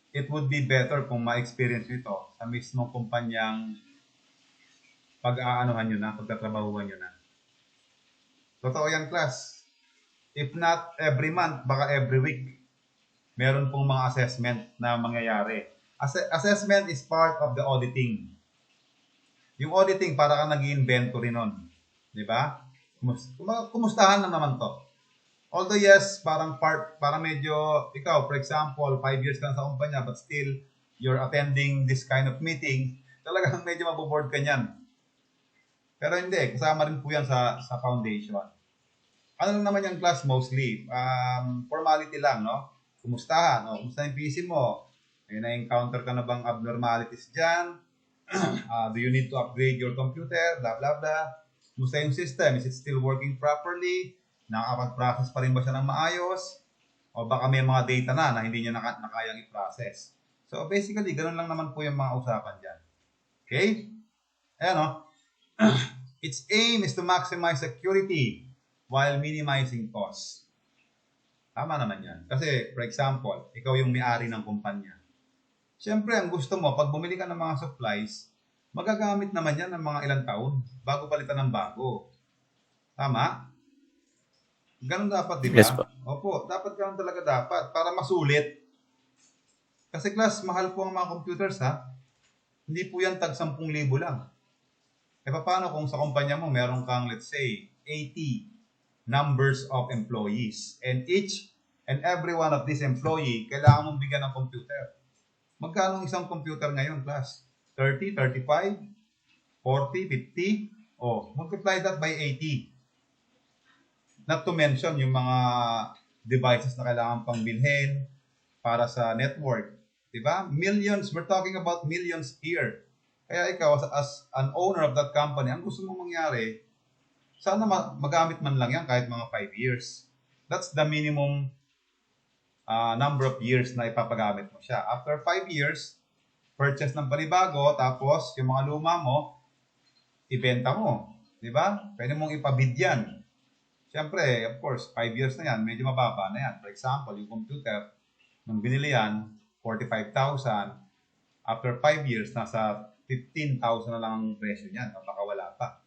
Speaker 1: it would be better kung ma-experience ito sa mismong kumpanyang pag-aanuhan nyo na, pagtatrabahuhan nyo na. Totoo yan, class. If not every month, baka every week, meron pong mga assessment na mangyayari. Assessment is part of the auditing. Yung auditing, para ka nag-inventory nun. Di ba? Kumustahan na naman to. Although yes, parang medyo, ikaw, for example, 5 years ka na sa kumpanya, but still, you're attending this kind of meeting, talagang medyo maboboard ka niyan. Pero hindi, kasama rin po yan sa foundation. Ano lang naman yung class mostly? Formality lang, no? Kumustahan? O, kumusta yung PC mo? May na-encounter ka na bang abnormalities dyan? Do you need to upgrade your computer? Blah, blah, blah. Kumusta yung system? Is it still working properly? Nakakapag-process pa rin ba siya ng maayos? O baka may mga data na hindi niya nakayang i-process. So basically, ganun lang naman po yung mga usapan dyan. Okay? Ayan o. Its aim is to maximize security while minimizing costs. Tama naman yan. Kasi, for example, ikaw yung may-ari ng kumpanya. Siyempre, ang gusto mo, pag bumili ka ng mga supplies, magagamit naman yan ng mga ilang taon bago palitan ng bago. Tama? Ganun dapat, di ba?
Speaker 4: Yes po.
Speaker 1: Opo, dapat ganun talaga dapat para masulit. Kasi class, mahal po ang mga computers ha. Hindi po yan tag 10,000 lang. E paano kung sa kumpanya mo meron kang, let's say, 80 numbers of employees and each and every one of these employee kailangan mong bigyan ng computer. Magkano isang computer ngayon, class? 30, 35, 40, 50? Oh, multiply that by 80. Not to mention yung mga devices na kailangan pang bilhin para sa network. Diba? Millions. We're talking about millions here. Kaya ikaw, as an owner of that company, ang gusto mong mangyari, sana magamit man lang yan kahit mga 5 years. That's the minimum number of years na ipapagamit mo siya. After 5 years, purchase ng panibago, tapos yung mga luma mo, ibenta mo. Diba? Pwede mong ipabid yan. Siyempre, of course, 5 years na yan, medyo mababa na yan. For example, yung computer, nung binili yan, 45,000. After 5 years, nasa 15,000 na lang ang presyo niyan. Baka wala pa.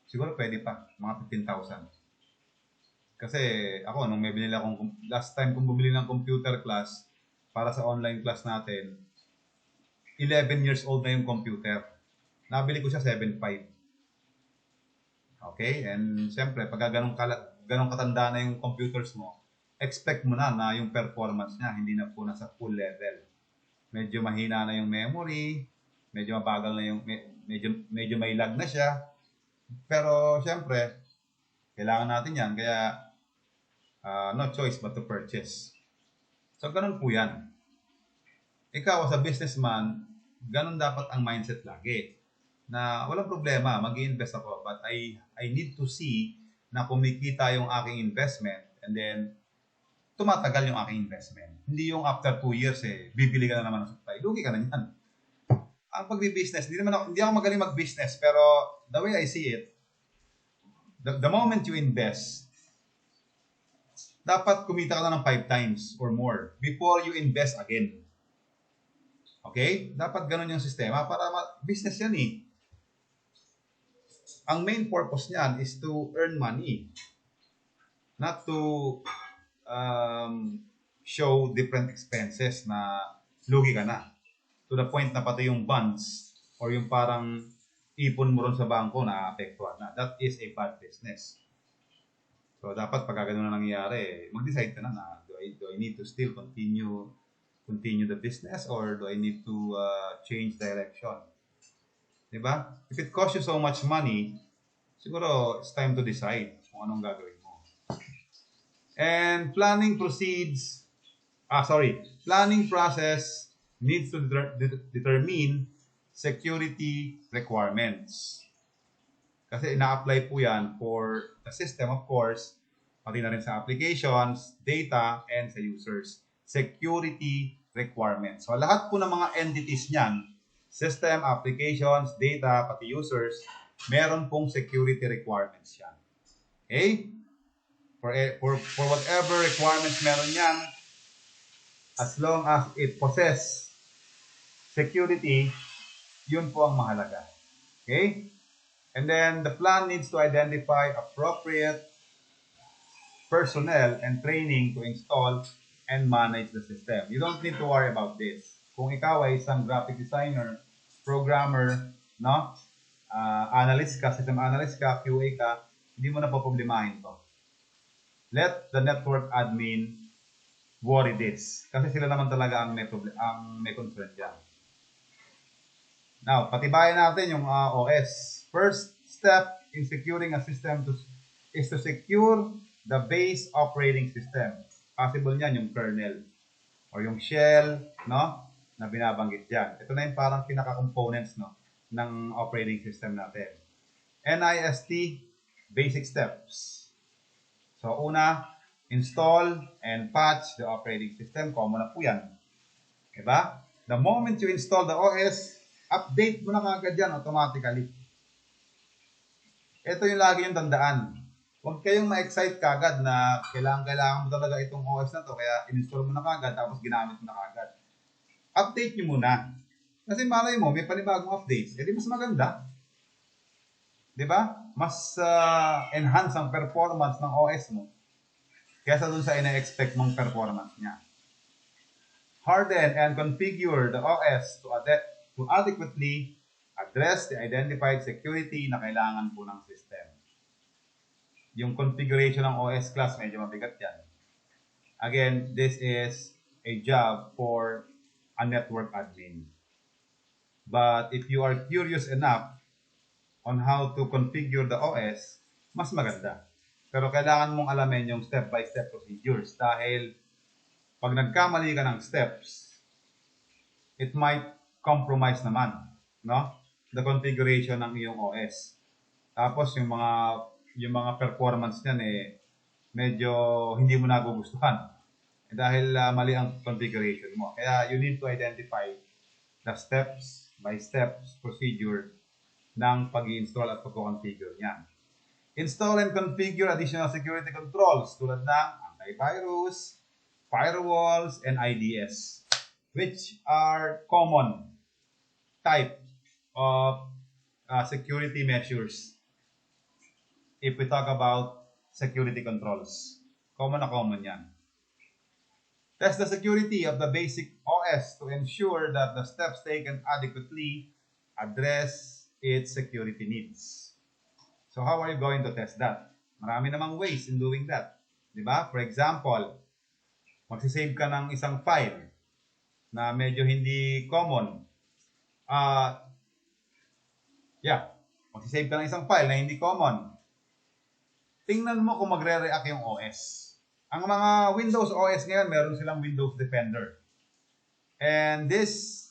Speaker 1: Siguro pwede pa, mga 15,000. Kasi ako, nung may binili akong, last time kong bumili ng computer class, para sa online class natin, 11 years old na yung computer. Nabili ko siya 7.5. Okay? And siyempre, pag ganong katanda na yung computers mo, expect mo na yung performance niya, hindi na po nasa full level. Medyo mahina na yung memory, medyo mabagal na yung, medyo may lag na siya. Pero siyempre, kailangan natin yan, kaya no choice but to purchase. So, ganun po yan. Ikaw, as a businessman, ganun dapat ang mindset lagi. Na walang problema, mag-i-invest ako, but I need to see na kumikita yung aking investment and then tumatagal yung aking investment. Hindi yung after 2 years bibili ka na naman ng supply. Lugi ka na yan. Ang pagbi-business, hindi ako magaling mag-business, pero the way I see it, the moment you invest, dapat kumita ka na ng 5 times or more before you invest again. Okay? Dapat ganun yung sistema para business yan eh. Ang main purpose niyan is to earn money. Not to show different expenses na lugi ka na. To the point na pati yung bonds or yung parang ipon mo ron sa bangko na apektuhan na. That is a bad business. So, dapat pagka ganun na nangyayari, mag-decide ka na do I need to still continue the business or do I need to change direction? Diba? If it costs you so much money, siguro it's time to decide kung anong gagawin mo. And planning process needs to determine security requirements. Kasi ina-apply po yan for the system, of course, pati na rin sa applications, data, and sa users. Security requirements. So lahat po ng mga entities niyan, system, applications, data, pati users, meron pong security requirements yan. Okay? For whatever requirements meron yan, as long as it possess security, yun po ang mahalaga. Okay? And then the plan needs to identify appropriate personnel and training to install and manage the system. You don't need to worry about this. Kung ikaw ay isang graphic designer, programmer, no? Analyst ka, system analyst ka, QA ka, hindi mo na poproblemahin to. Let the network admin worry this. Kasi sila naman talaga ang may concern dyan. Now, patibayan natin yung OS. First step in securing a system is to secure the base operating system. Possible niyan yung kernel or yung shell, no? Na binabanggit diyan. Ito na yung parang pinaka-components, no, ng operating system natin. NIST basic steps. So una, install and patch the operating system. Common na po yan. Diba? The moment you install the OS, update mo na kagad yan automatically. Ito yung lagi yung tandaan. Huwag kayong ma-excite kagad na kailangan mo talaga itong OS na to, kaya in-install mo na kagad, tapos ginamit mo na kagad. Update nyo muna. Kasi malay mo, may panibagong updates. Di mas maganda. Diba? Mas enhance ang performance ng OS mo kaysa dun sa ina-expect mong performance niya. Harden and configure the OS to adequately address the identified security na kailangan po ng system. Yung configuration ng OS class, medyo mabigat yan. Again, this is a job for a network admin. But if you are curious enough on how to configure the OS, mas maganda. Pero kailangan mong alamin yung step-by-step procedures dahil pag nagkamali ka ng steps, it might compromise naman, no? The configuration ng iyong OS. Tapos yung mga performance niyan medyo hindi mo nagugustuhan. Dahil mali ang configuration mo. Kaya you need to identify the steps by steps procedure ng pag-i-install at pag-configure niyan. Install and configure additional security controls tulad ng antivirus, firewalls, and IDS, which are common type of security measures if we talk about security controls. Common na common yan. Test the security of the basic OS to ensure that the steps taken adequately address its security needs. So how are you going to test that? Marami namang ways in doing that. Diba? For example, magsisave ka ng isang file na medyo hindi common. Magsisave ka ng isang file na hindi common. Tingnan mo kung magre-react yung OS. Ang mga Windows OS ngayon, meron silang Windows Defender. And this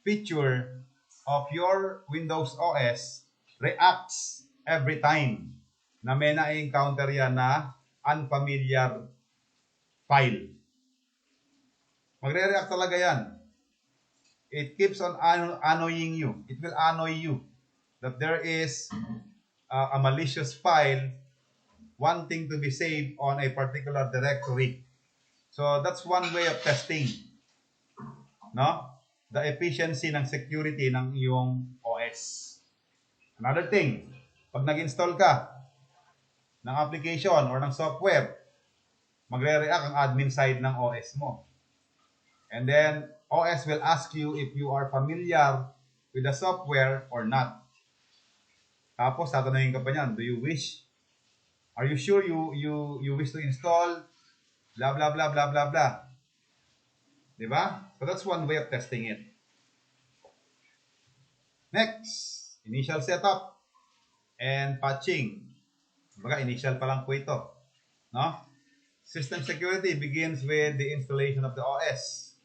Speaker 1: feature of your Windows OS reacts every time na may na-encounter yan na unfamiliar file. Magre-react talaga yan. It keeps on annoying you. It will annoy you that there is a malicious file wanting to be saved on a particular directory. So that's one way of testing, no? The efficiency ng security ng iyong OS. Another thing, pag nag-install ka ng application or ng software, magre-react ang admin side ng OS mo. And then, OS will ask you if you are familiar with the software or not. Tapos, tatanungin ka pa niyan, do you wish? Are you sure you wish to install? Blah, blah, blah, blah, blah, blah. Diba? So, that's one way of testing it. Next, initial setup and patching. Kumbaga, initial pa lang po ito. No? System security begins with the installation of the OS.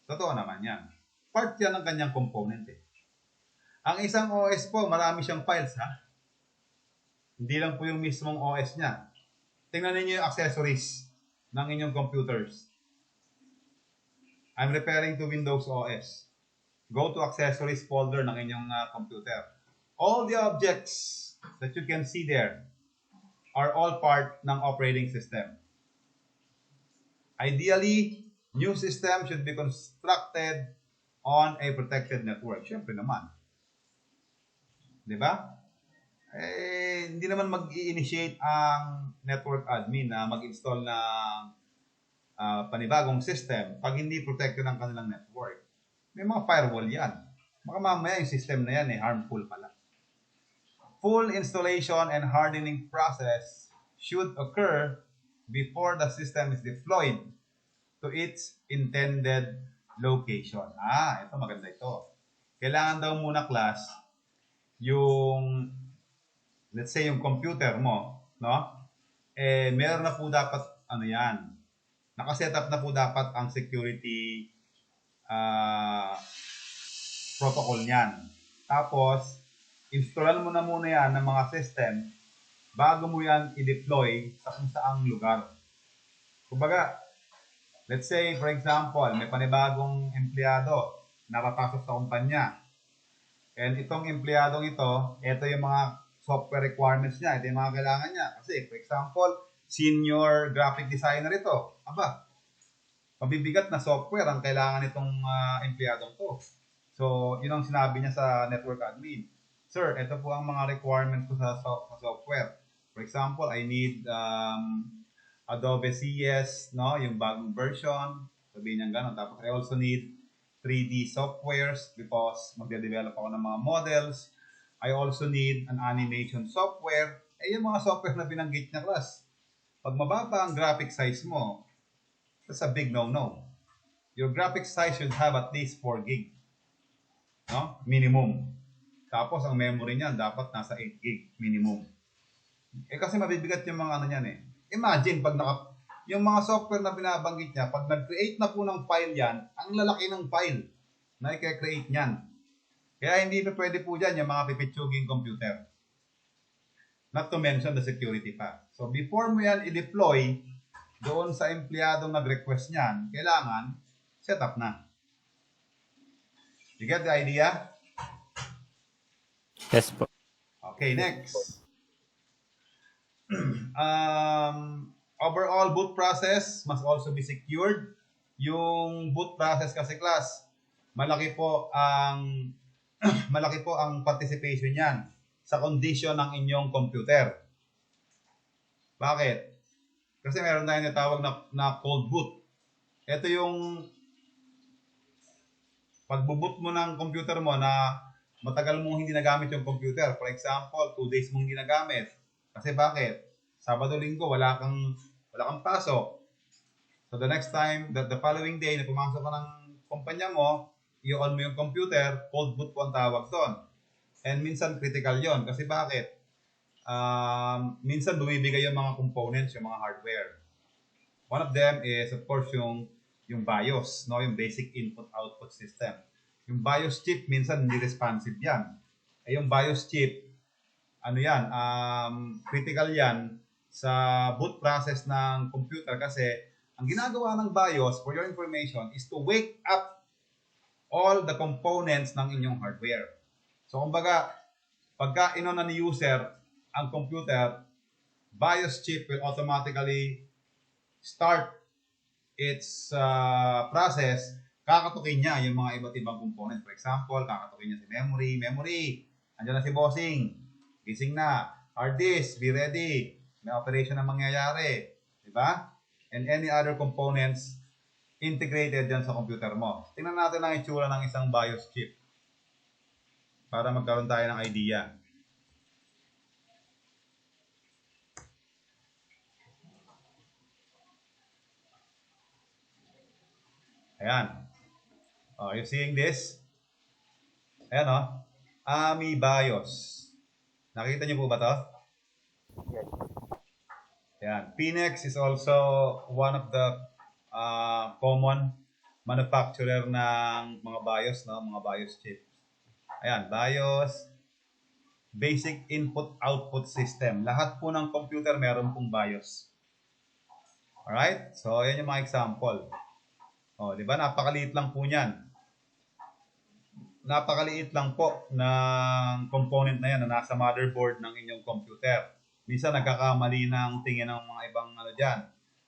Speaker 1: Totoo naman yan. Part yan ng kanyang component eh. Ang isang OS po, marami siyang files ha. Hindi lang po yung mismong OS niya. Tingnan ninyo yung accessories ng inyong computers. I'm referring to Windows OS. Go to accessories folder ng inyong computer. All the objects that you can see there are all part ng operating system. Ideally, new system should be constructed on a protected network. Siyempre naman. Diba? Hindi naman mag-i-initiate ang network admin na mag-install ng panibagong system pag hindi protected ang kanilang network. May mga firewall yan. Baka mamaya yung system na yan harmful pala. Full installation and hardening process should occur before the system is deployed to its intended location. Ito maganda ito. Kailangan daw muna class yung, let's say yung computer mo, no? Meron na po dapat, nakaset up na po dapat ang security protocol niyan. Tapos, installan mo na muna yan ng mga system bago mo yan i-deploy sa kung saang lugar. Kumbaga, let's say, for example, may panibagong empleyado na papasok sa kumpanya. And itong empleyadong ito yung mga software requirements niya. Ito yung mga kailangan niya. Kasi, for example, senior graphic designer ito. Mabibigat na software ang kailangan itong empleyadong to. So, yun ang sinabi niya sa network admin. Sir, ito po ang mga requirements ko sa software. For example, I need Adobe CS, no, yung bagong version, sabihin niya gano'n. Tapos I also need 3D softwares because magde-develop ako ng mga models. I also need an animation software. Yung mga software na binanggit niya, class. Pag mababa ang graphic size mo, that's a big no-no. Your graphic size should have at least 4 gig. No? Minimum. Tapos ang memory niyan dapat nasa 8 gig minimum. Kasi mabibigat yung mga niyan eh. Imagine, yung mga software na binabanggit niya, pag nag-create na po ng file yan, ang lalaki ng file na i-create niyan. Kaya hindi pa pwede po dyan yung mga pipitsuging computer. Not to mention the security pa. So before mo yan i-deploy doon sa empleyadong nag-request niyan, kailangan set up na. You get the idea?
Speaker 4: Yes po.
Speaker 1: Okay, next. Overall boot process must also be secured. Yung boot process kasi class, malaki po ang participation niyan sa condition ng inyong computer. Bakit? Kasi meron tayong natawag na cold boot. Ito yung pagbuboot mo ng computer mo na matagal mong hindi nagamit yung computer. For example, 2 days mong hindi nagamit. Kasi bakit? Sabado, Linggo, wala kang pasok. So the next time, the following day na pumasok ka ng kumpanya mo, i-on mo yung computer, cold boot po ang tawag doon. And minsan critical yon. Kasi bakit? Minsan bumibigay yung mga components, yung mga hardware. One of them is, of course, yung BIOS, no? Yung basic input-output system. Yung BIOS chip, minsan hindi responsive yan. Eh, yung BIOS chip, ano yan, critical yan sa boot process ng computer kasi ang ginagawa ng BIOS, for your information, is to wake up all the components ng inyong hardware. So, kumbaga, pagka inona ni user ang computer, BIOS chip will automatically start its process. Kakatukin niya yung mga iba't ibang component. For example, kakatukin niya si memory, andyan na si bossing, gising na, hard disk, be ready, may operation na mangyayari, di ba? And any other components integrated dyan sa computer mo. Tingnan natin ang itsura ng isang BIOS chip para magkaroon tayo ng idea. Ayan. Oh, you seeing this? Ayan, oh. AMI BIOS. Nakita niyo po ba to?
Speaker 2: Yes.
Speaker 1: Ayan. Pinex is also one of the common manufacturer ng mga BIOS, no? Mga BIOS chips. Ayan, BIOS, Basic Input-Output System. Lahat po ng computer meron pong BIOS. Alright? So, yan yung mga example. O, di ba? Napakaliit lang po niyan. Napakaliit lang po ng component na yan na nasa motherboard ng inyong computer. Minsan nagkakamali ng tingin ng mga ibang ano dyan.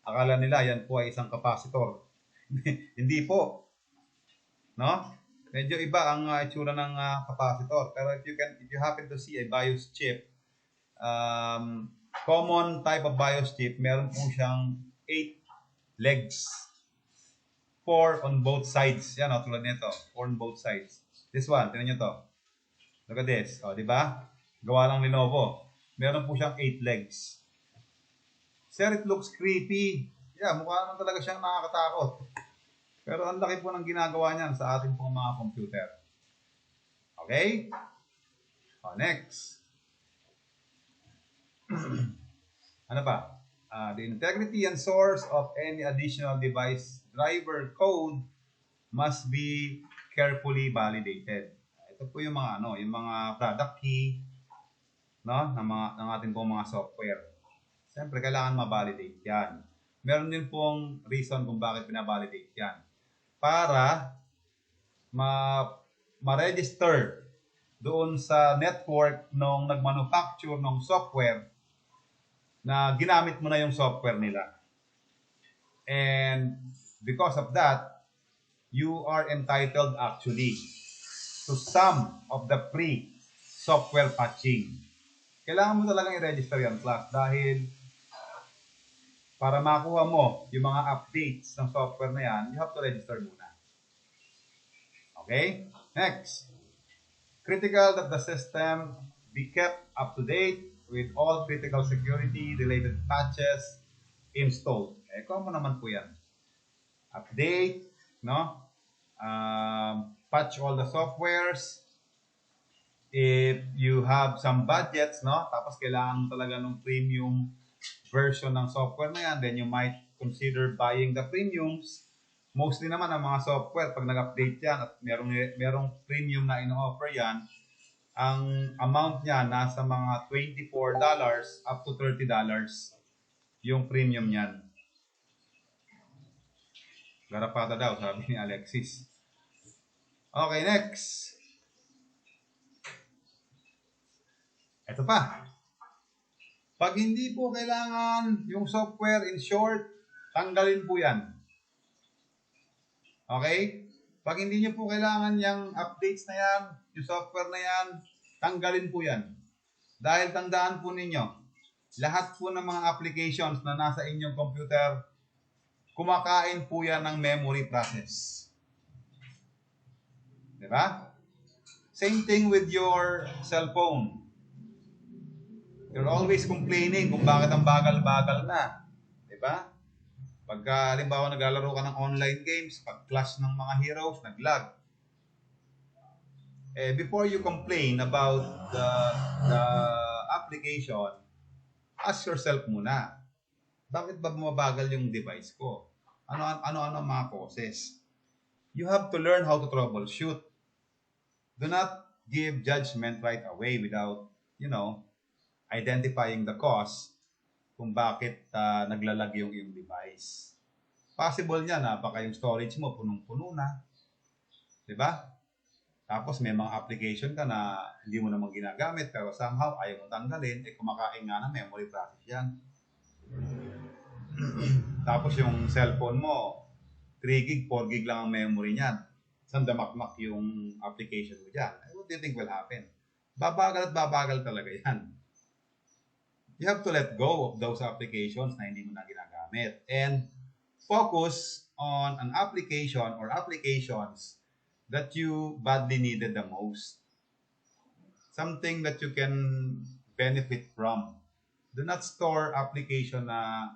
Speaker 1: Akala nila yan po ay isang capacitor. Hindi po. No? Medyo iba ang itsura ng capacitor. Pero if you happen to see a BIOS chip, common type of BIOS chip, meron po siyang 8 legs. 4 on both sides. Yan o, tulad nito. 4 on both sides. This one, tingnan nyo to. Look at this. O, di ba? Gawa lang Lenovo. Meron po siyang 8 legs. Sir, it looks creepy. Yeah, mukha naman talaga siyang nakakatakot. Pero ang laki po ng ginagawa niyan sa ating pong mga computer. Okay? O, next. Ano pa? The integrity and source of any additional device driver code must be carefully validated. Ito po yung mga yung mga product key, no, ng ating pong mga software. Siyempre kailangan ma-validate 'yan. Meron din pong reason kung bakit pina-validate 'yan. Para ma-register doon sa network nung nag-manufacture ng software na ginamit mo na yung software nila. And because of that, you are entitled actually to some of the free software patching. Kailangan mo talagang i-register yan, class, dahil para makuha mo yung mga updates ng software na yan, you have to register muna. Okay? Next. Critical that the system be kept up to date with all critical security-related patches installed. Common naman po yan. Update, no? Patch all the softwares. If you have some budgets, no? Tapos kailangan talaga ng premium version ng software na yan, then you might consider buying the premiums. Mostly naman ang mga software, pag nag-update yan at merong premium na ino-offer yan, ang amount niya nasa mga $24 up to $30 yung premium niyan. Garapata daw, sabi ni Alexis. Okay, next. Ito pa. Pag hindi po kailangan yung software, in short, tanggalin po yan. Okay? Pag hindi nyo po kailangan yung updates na yan, yung software na yan, tanggalin po yan. Dahil tandaan po ninyo, lahat po ng mga applications na nasa inyong computer, kumakain po yan ng memory process. Diba? Same thing with your cellphone. You're always complaining kung bakit ang bagal-bagal na. Diba? Pagka, halimbawa, naglalaro ka ng online games, pag clash ng mga heroes, nag-lag. Before you complain about the application, ask yourself muna, bakit ba bumabagal yung device ko? Ano ang mga causes? You have to learn how to troubleshoot. Do not give judgment right away without, identifying the cause kung bakit naglalag yung iyong device. Possible niya na baka yung storage mo punong-puno na. Diba? Tapos may mga application ka na hindi mo naman ginagamit pero somehow ayaw mo tanggalin, kumakain nga ng memory process yan. Tapos yung cellphone mo, 3 gig, 4 gig lang ang memory niyan. Sandamakmak yung application mo dyan. What do you think will happen? Babagal at babagal talaga yan. You have to let go of those applications na hindi mo na ginagamit and focus on an application or applications that you badly needed the most. Something that you can benefit from. Do not store application na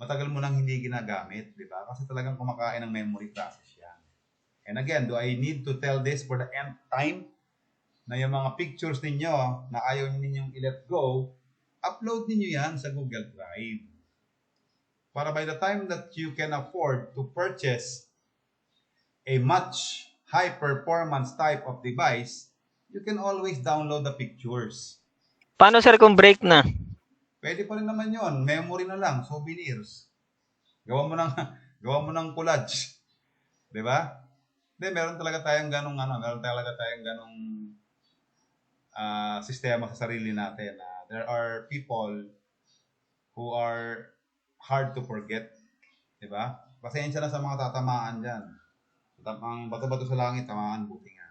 Speaker 1: matagal mo nang hindi ginagamit, di ba? Kasi talagang kumakain ng memory process yan. And again, do I need to tell this for the nth time? Na yung mga pictures ninyo na ayaw ninyong i-let go, upload ninyo yan sa Google Drive. Para by the time that you can afford to purchase a much high performance type of device, you can always download the pictures.
Speaker 3: Paano sir kung break na?
Speaker 1: Pwede pa rin naman yon, memory na lang, souvenirs. Gawa mo ng collage. 'Di ba? Meron talaga tayong ganong sistema sa sarili natin. There are people who are hard to forget. 'Di ba? Pasensya na sa mga tatamaan diyan. Ang bato-bato sa langit, tamaan, buti nga.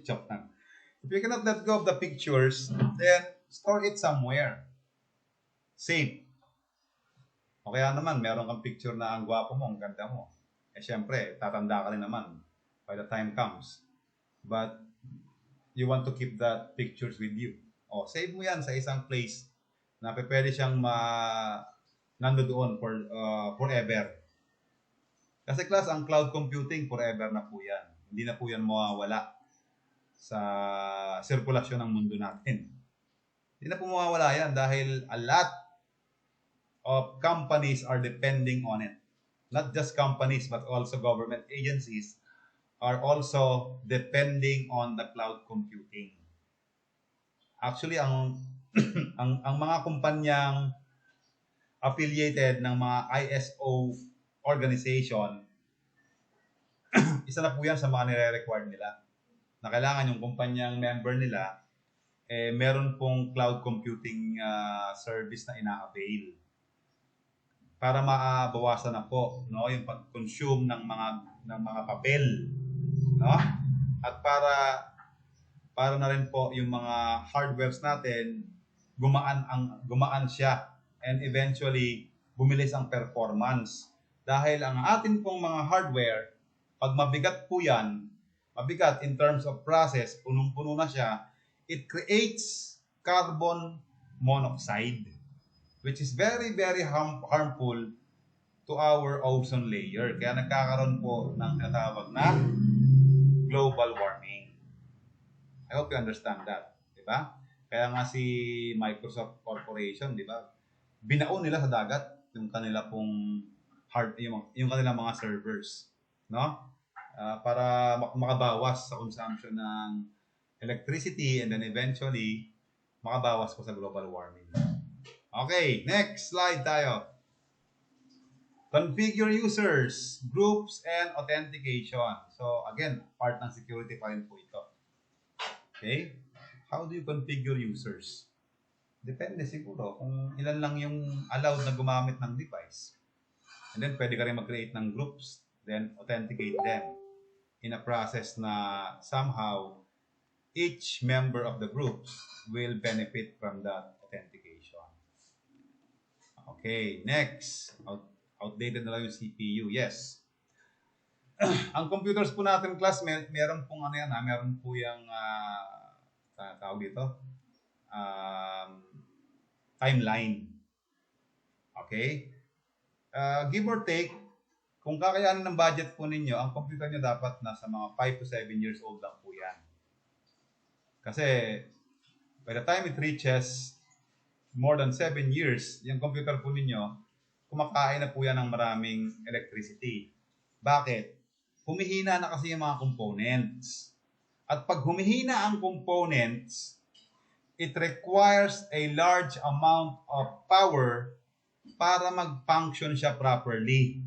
Speaker 1: Joke lang. If you cannot let go of the pictures, then store it somewhere. Safe. O kaya naman, meron kang picture na ang gwapo mo, ang ganda mo. Syempre, tatanda ka rin naman by the time comes. But you want to keep that pictures with you. Save mo yan sa isang place na pwede siyang nandoon forever. Kasi class, ang cloud computing, forever na po yan. Hindi na po yan mawawala sa sirkulasyon ng mundo natin. Hindi na po mawawala yan dahil a lot of companies are depending on it. Not just companies, but also government agencies are also depending on the cloud computing. Actually, ang mga kumpanyang affiliated ng mga ISO organization, isa na po yan sa mga nire-require nila. Na kailangan yung kumpanyang member nila, meron pong cloud computing service na ina-avail. Para mabawasan na po, no, yung pag-consume ng mga papel, no? At para na rin po yung mga hardwares natin gumaan siya and eventually bumilis ang performance. Dahil ang atin pong mga hardware, pag mabigat po yan, mabigat in terms of process, punong-puno na siya, it creates carbon monoxide, which is very, very harmful to our ozone layer. Kaya nagkakaroon po ng tinatawag na global warming. I hope you understand that. Diba? Kaya nga si Microsoft Corporation, diba? Binaon nila sa dagat yung kanila pong yung kanilang mga servers, no? Para makabawas sa consumption ng electricity and then eventually makabawas po sa global warming. Okay, next slide tayo. Configure users, groups, and authentication. So again, part ng security pa rin po ito. Okay? How do you configure users? Depende siguro kung ilan lang yung allowed na gumamit ng device. And then pwede ka rin mag-create ng groups, then authenticate them in a process na somehow each member of the groups will benefit from that authentication. Okay, next. Outdated na lang yung CPU. Yes. Ang computers po natin, class, meron pong meron po yung tawag dito, timeline. Okay? Give or take, kung kakayanin ng budget po ninyo, ang computer nyo dapat nasa mga 5 to 7 years old lang po yan. Kasi by the time it reaches more than 7 years, yung computer po ninyo, kumakain na po yan ng maraming electricity. Bakit? Humihina na kasi yung mga components. At pag humihina ang components, it requires a large amount of power para mag-function siya properly,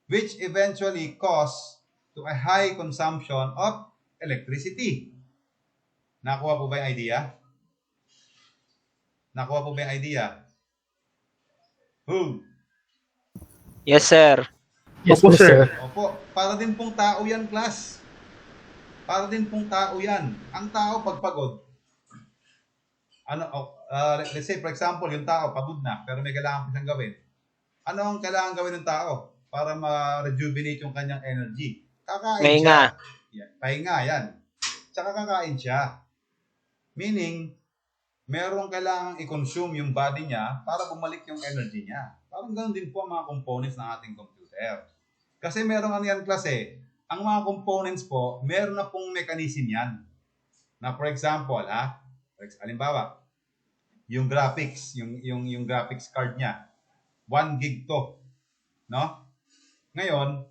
Speaker 1: which eventually cause to a high consumption of electricity. Nakuha po ba yung idea? Nakuha po ba yung idea? Who?
Speaker 3: Yes, sir.
Speaker 2: Yes po, sir.
Speaker 1: Opo, para din pong tao yan, class. Para din pong tao yan. Ang tao pag pagod, let's say for example, yung tao pagod na pero may kailangan pa siyang gawin. Ano ang kailangan gawin ng tao para ma-rejuvenate yung kanyang energy? Kakain
Speaker 3: Pahinga.
Speaker 1: siya. Yeah, pahinga yan. Tsaka kakain siya. Meaning, merong kailangang i-consume yung body niya para bumalik yung energy niya. Parang ganoon din po ang mga components ng ating computer. Kasi merong ano yan klase, ang mga components po, meron na pong mechanism yan. Na for example, halimbawa, yung graphics, yung graphics card niya, 1 gig to. No? Ngayon,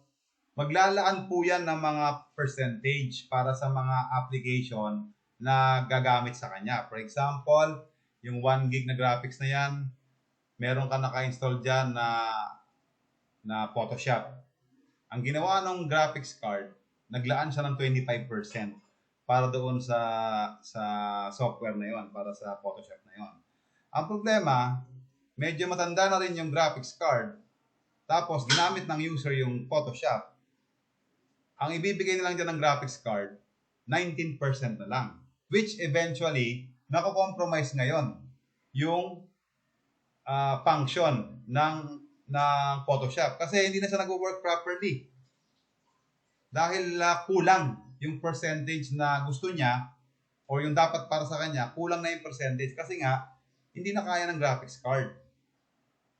Speaker 1: maglalaan po yan ng mga percentage para sa mga application na gagamit sa kanya. For example, yung 1 gig na graphics na yan, meron ka naka-install dyan na Photoshop. Ang ginawa ng graphics card, naglaan siya ng 25% para doon sa software na yon, para sa Photoshop na yon. Ang problema, medyo matanda na rin yung graphics card, tapos ginamit ng user yung Photoshop. Ang ibibigay nilang dyan ng graphics card, 19% na lang. Which eventually, nako-compromise ngayon yung function ng Photoshop. Kasi hindi na siya nag-work properly. Dahil kulang yung percentage na gusto niya or yung dapat para sa kanya, kulang na yung percentage kasi nga, hindi na kaya ng graphics card.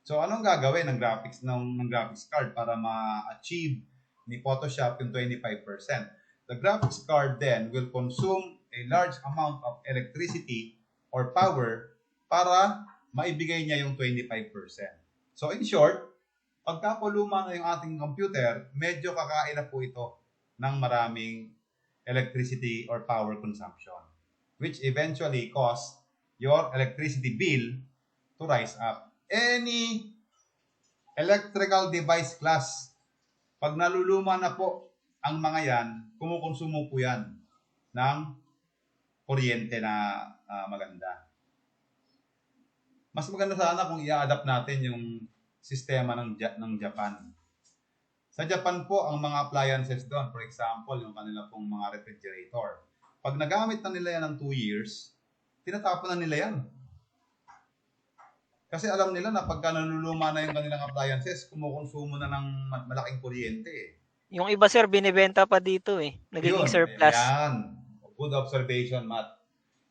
Speaker 1: So, anong gagawin ng graphics card para ma-achieve ni Photoshop yung 25%? The graphics card then will consume a large amount of electricity or power para maibigay niya yung 25%. So in short, pagka po luma na yung ating computer, medyo kakain na po ito ng maraming electricity or power consumption, which eventually cause your electricity bill to rise up. Any electrical device class, pag naluluma na po ang mga yan, kumukonsumo po yan ng kuryente na maganda. Mas maganda sana kung i-adapt natin yung sistema ng Japan. Sa Japan po, ang mga appliances doon, for example, yung kanila pong mga refrigerator, pag nagamit na nila yan ng 2 years, tinatapon na nila yan. Kasi alam nila na pagka naluluma na yung kanilang appliances, kumukonsumo na ng malaking kuryente.
Speaker 3: Yung iba, sir, binibenta pa dito eh. Nagiging surplus.
Speaker 1: Yan. Good observation, Matt.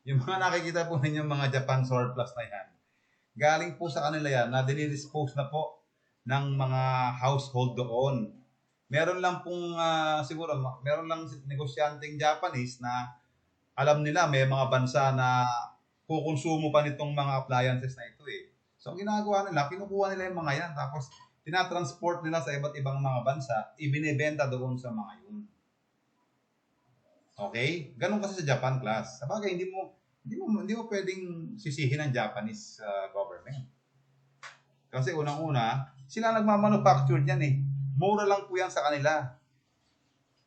Speaker 1: Yung mga nakikita po ninyo mga Japan surplus na yan, galing po sa kanila yan na dinidispose na po ng mga household doon. Meron lang pong siguro, meron lang negosyanteng Japanese na alam nila may mga bansa na kukonsumo pa nitong mga appliances na ito eh. So ang ginagawa nila, kinukuha nila yung mga yan tapos tinatransport nila sa iba't ibang mga bansa, ibinebenta doon sa mga yun. Okay? Ganun kasi sa Japan class. Sabagay, hindi mo pwedeng sisihin ang Japanese government. Kasi unang-una, sila nagmamanufacture niyan eh. Mura lang po yan sa kanila.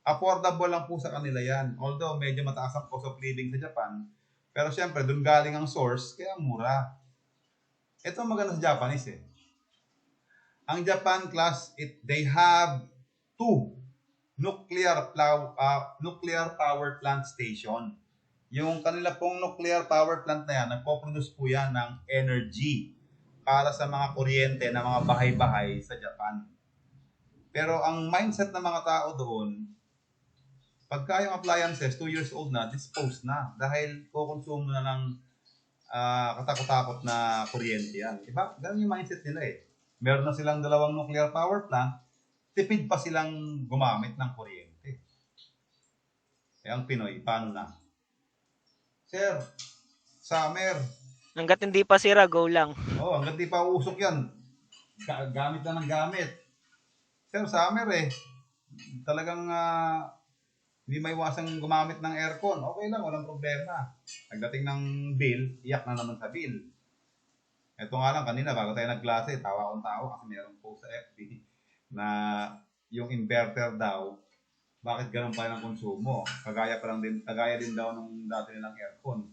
Speaker 1: Affordable lang po sa kanila yan. Although medyo mataas ang cost of living sa Japan, pero syempre doon galing ang source, kaya mura. Ito ang maganda sa Japanese eh. Ang Japan class, they have 2 nuclear power plant station. Yung kanila pong nuclear power plant na yan, nagpo-produce po yan ng energy para sa mga kuryente na mga bahay-bahay sa Japan. Pero ang mindset ng mga tao doon, pagka yung appliances 2 years old na, disposed na dahil kukonsumo na ng katakot-takot na kuryente yan. Diba? Ganun yung mindset nila eh. Meron na silang 2 nuclear power plant, tipid pa silang gumamit ng kuryente. Eh ang Pinoy, paano na? Sir, summer.
Speaker 3: Hanggat hindi pa sira, go lang.
Speaker 1: Hanggat di pa uusok yan. Gamit na ng gamit. Sir, summer eh. Talagang hindi maiwasang gumamit ng aircon. Okay lang, walang problema. Pagdating ng bill, iyak na naman sa bill. Ito nga lang, kanina bago tayo nagklase, tawa akong tawa kasi meron post sa FB na yung inverter daw, bakit ganun pa ng konsumo? Kagaya din daw nung dati nilang aircon.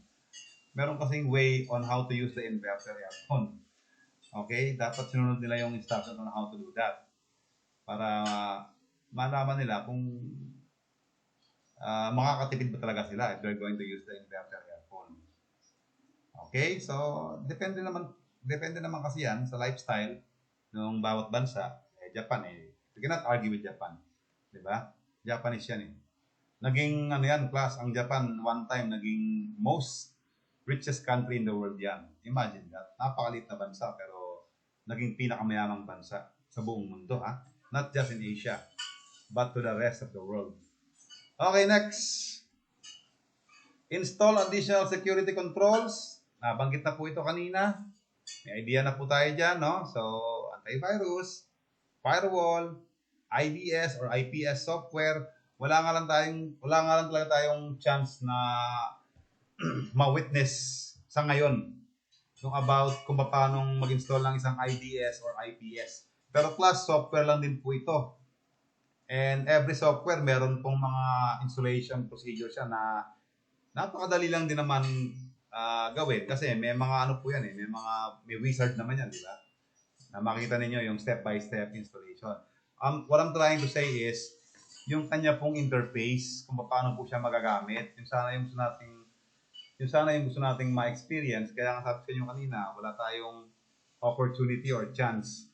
Speaker 1: Meron kasing way on how to use the inverter aircon. Okay? Dapat sinunod nila yung instructions on how to do that. Para malaman nila kung makakatipid ba talaga sila if they're going to use the inverter aircon. Okay? So, depende naman kasi yan sa lifestyle ng bawat bansa. Japan you cannot argue with Japan. Diba? Japanese yan Naging, class, ang Japan, one time, naging most richest country in the world yan. Imagine that. Napakaliit na bansa, pero naging pinakamayamang bansa sa buong mundo, Not just in Asia, but to the rest of the world. Okay, next. Install additional security controls. Nabanggit na po ito kanina. May idea na po tayo dyan, no? So, antivirus, firewall, IDS or IPS software. Wala nga lang talaga tayong chance na ma-witness sa ngayon kung paano mag-install ng isang IDS or IPS. Pero class software lang din po ito. And every software meron pong mga installation procedure siya na napakadali lang din naman gawin kasi may mga po yan may wizard naman yan, di ba? Na makita ninyo yung step-by-step installation. What I'm trying to say is yung kanya pong interface, kung paano po siya magagamit, yung sana yung gusto nating ma-experience. Kaya nga sabi sa inyo kanina, wala tayong opportunity or chance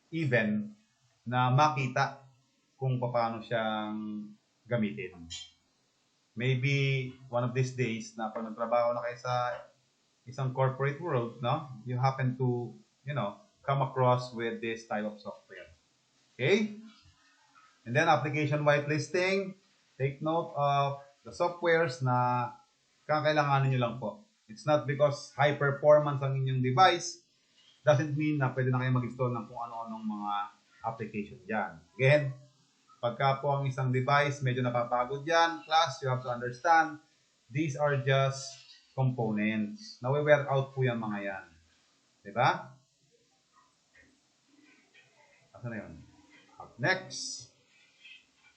Speaker 1: even na makita kung paano siyang gamitin. Maybe one of these days na pag nagtrabaho na kayo sa isang corporate world, no? You happen to, come across with this type of software. Okay? And then application whitelisting, take note of the softwares na kakailanganin nyo lang po. It's not because high performance ang inyong device, doesn't mean na pwede na kayo mag-install ng kung ano-anong mga application dyan. Again, pagka po ang isang device medyo napapagod dyan, class, you have to understand, these are just components. Nawi-wear out po yung mga yan. Diba? Asa na yun? Next.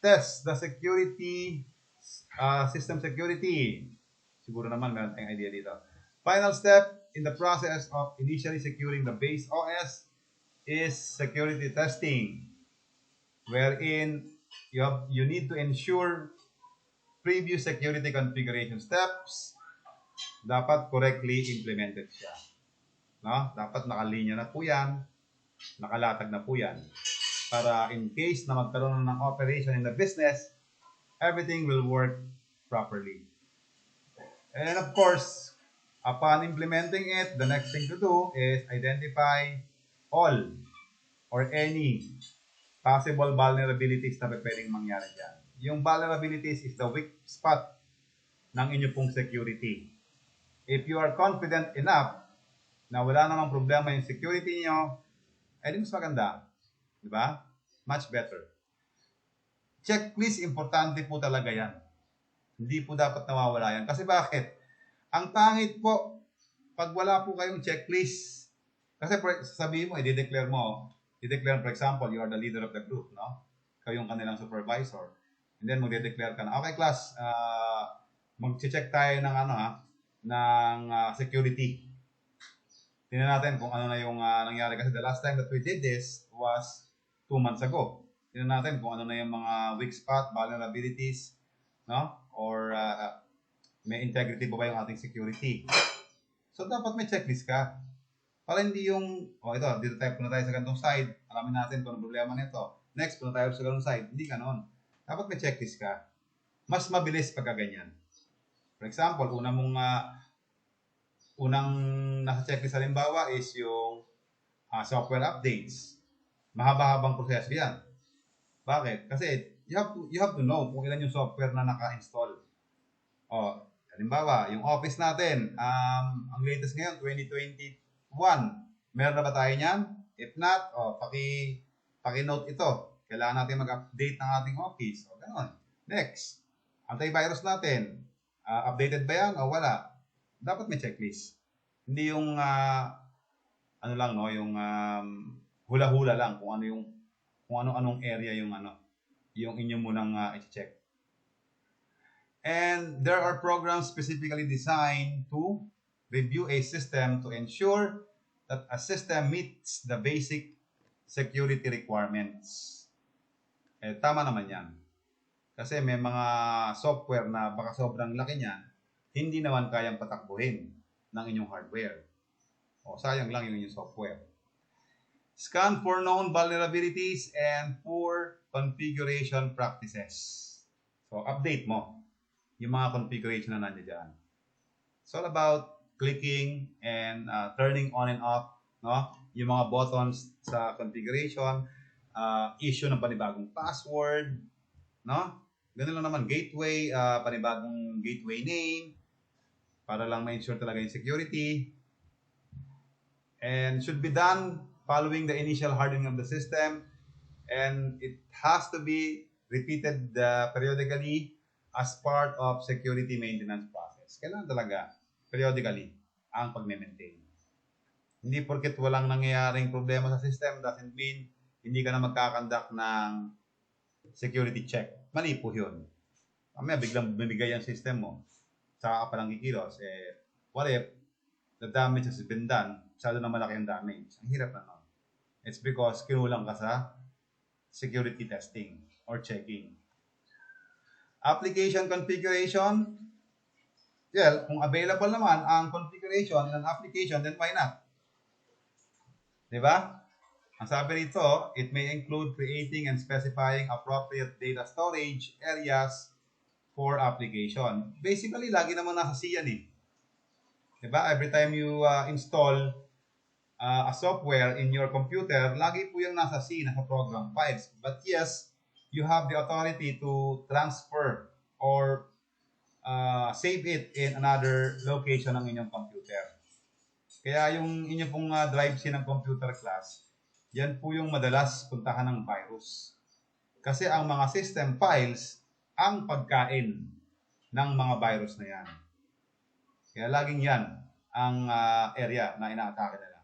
Speaker 1: Test the security, system security. Siguro naman meron tayong idea dito. Final step in the process of initially securing the base OS is security testing, wherein you need to ensure previous security configuration steps dapat correctly implemented siya. No? Dapat nakalinya na po yan, nakalatag na po yan. Para in case na magkaroon ng operation in the business, everything will work properly. And of course, upon implementing it, the next thing to do is identify all or any possible vulnerabilities na pwedeng mangyari dyan. Yung vulnerabilities is the weak spot ng inyo pong security. If you are confident enough na wala namang problema yung security niyo, ay mas maganda. Diba? Much better. Checklist, importante po talaga yan. Hindi po dapat nawawala yan. Kasi bakit? Ang pangit po, pag wala po kayong checklist, kasi sabihin mo, i-declare mo, for example, you are the leader of the group, no? Kayo yung kanilang supervisor. And then magde-declare ka na, okay class, mag-check tayo ng security. Tingnan natin kung ano na yung nangyari. Kasi the last time that we did this was 2 months ago. Tingnan natin kung ano na yung mga weak spot, vulnerabilities, no? Or may integrity ba yung ating security. So, dapat may checklist ka. Para hindi yung, dito punta tayo sa ganitong side. Alamin natin kung ano problema nito. Next, punta tayo sa ganitong side. Hindi ganon. Dapat may checklist ka. Mas mabilis pagka ganyan. For example, unang nasa checklist halimbawa is yung software updates. Mahaba-habang proseso yan. Bakit? Kasi you have to know kung ilan yung software na naka-install. Halimbawa, yung Office natin, ang latest ngayon, 2021. Meron na ba tayo niyan? If not, paki-note ito. Kailangan natin mag-update ng ating Office. Ganon. Next, antivirus natin, updated ba yan o wala? Dapat may checklist. Hindi yung ano lang no, yung hula-hula lang kung ano-anong area yung yung inyo munang i-check. And there are programs specifically designed to review a system to ensure that a system meets the basic security requirements. Tama naman yan. Kasi may mga software na baka sobrang laki niyan, hindi naman kayang patakbuhin ng inyong hardware. O sayang lang yung inyong software. Scan for known vulnerabilities and poor configuration practices. So update mo yung mga configuration na nandiyan dyan. It's all about clicking and turning on and off, no? Yung mga buttons sa configuration, issue ng panibagong password, no? Ganun lang naman, gateway, panibagong gateway name, para lang ma-ensure talaga yung security. And should be done following the initial hardening of the system, and it has to be repeated periodically as part of security maintenance process. Kailangan talaga periodically ang pag-maintain. Hindi porket walang nangyayaring problema sa system doesn't mean hindi ka na magkakandak ng security check. Mali po yun. Mamaya biglang bumigay ang system mo. Saka ka palang kikilos. What if the damage has been done? Masyado na malaki ang damage. Ang hirap na nun. It's because kinulang ka sa security testing or checking. Application configuration. Well, kung available naman ang configuration in an application, then why not? Diba? Ang sabi rito, it may include creating and specifying appropriate data storage areas for application. Basically, lagi naman nasa C yan eh. Diba? Every time you install a software in your computer, lagi po yung nasa C, nasa program files. But yes, you have the authority to transfer or save it in another location ng inyong computer. Kaya yung inyo pong drive C ng computer class, yan po yung madalas puntahan ng virus. Kasi ang mga system files, ang pagkain ng mga virus na yan. Kaya laging yan ang area na inaatake nila.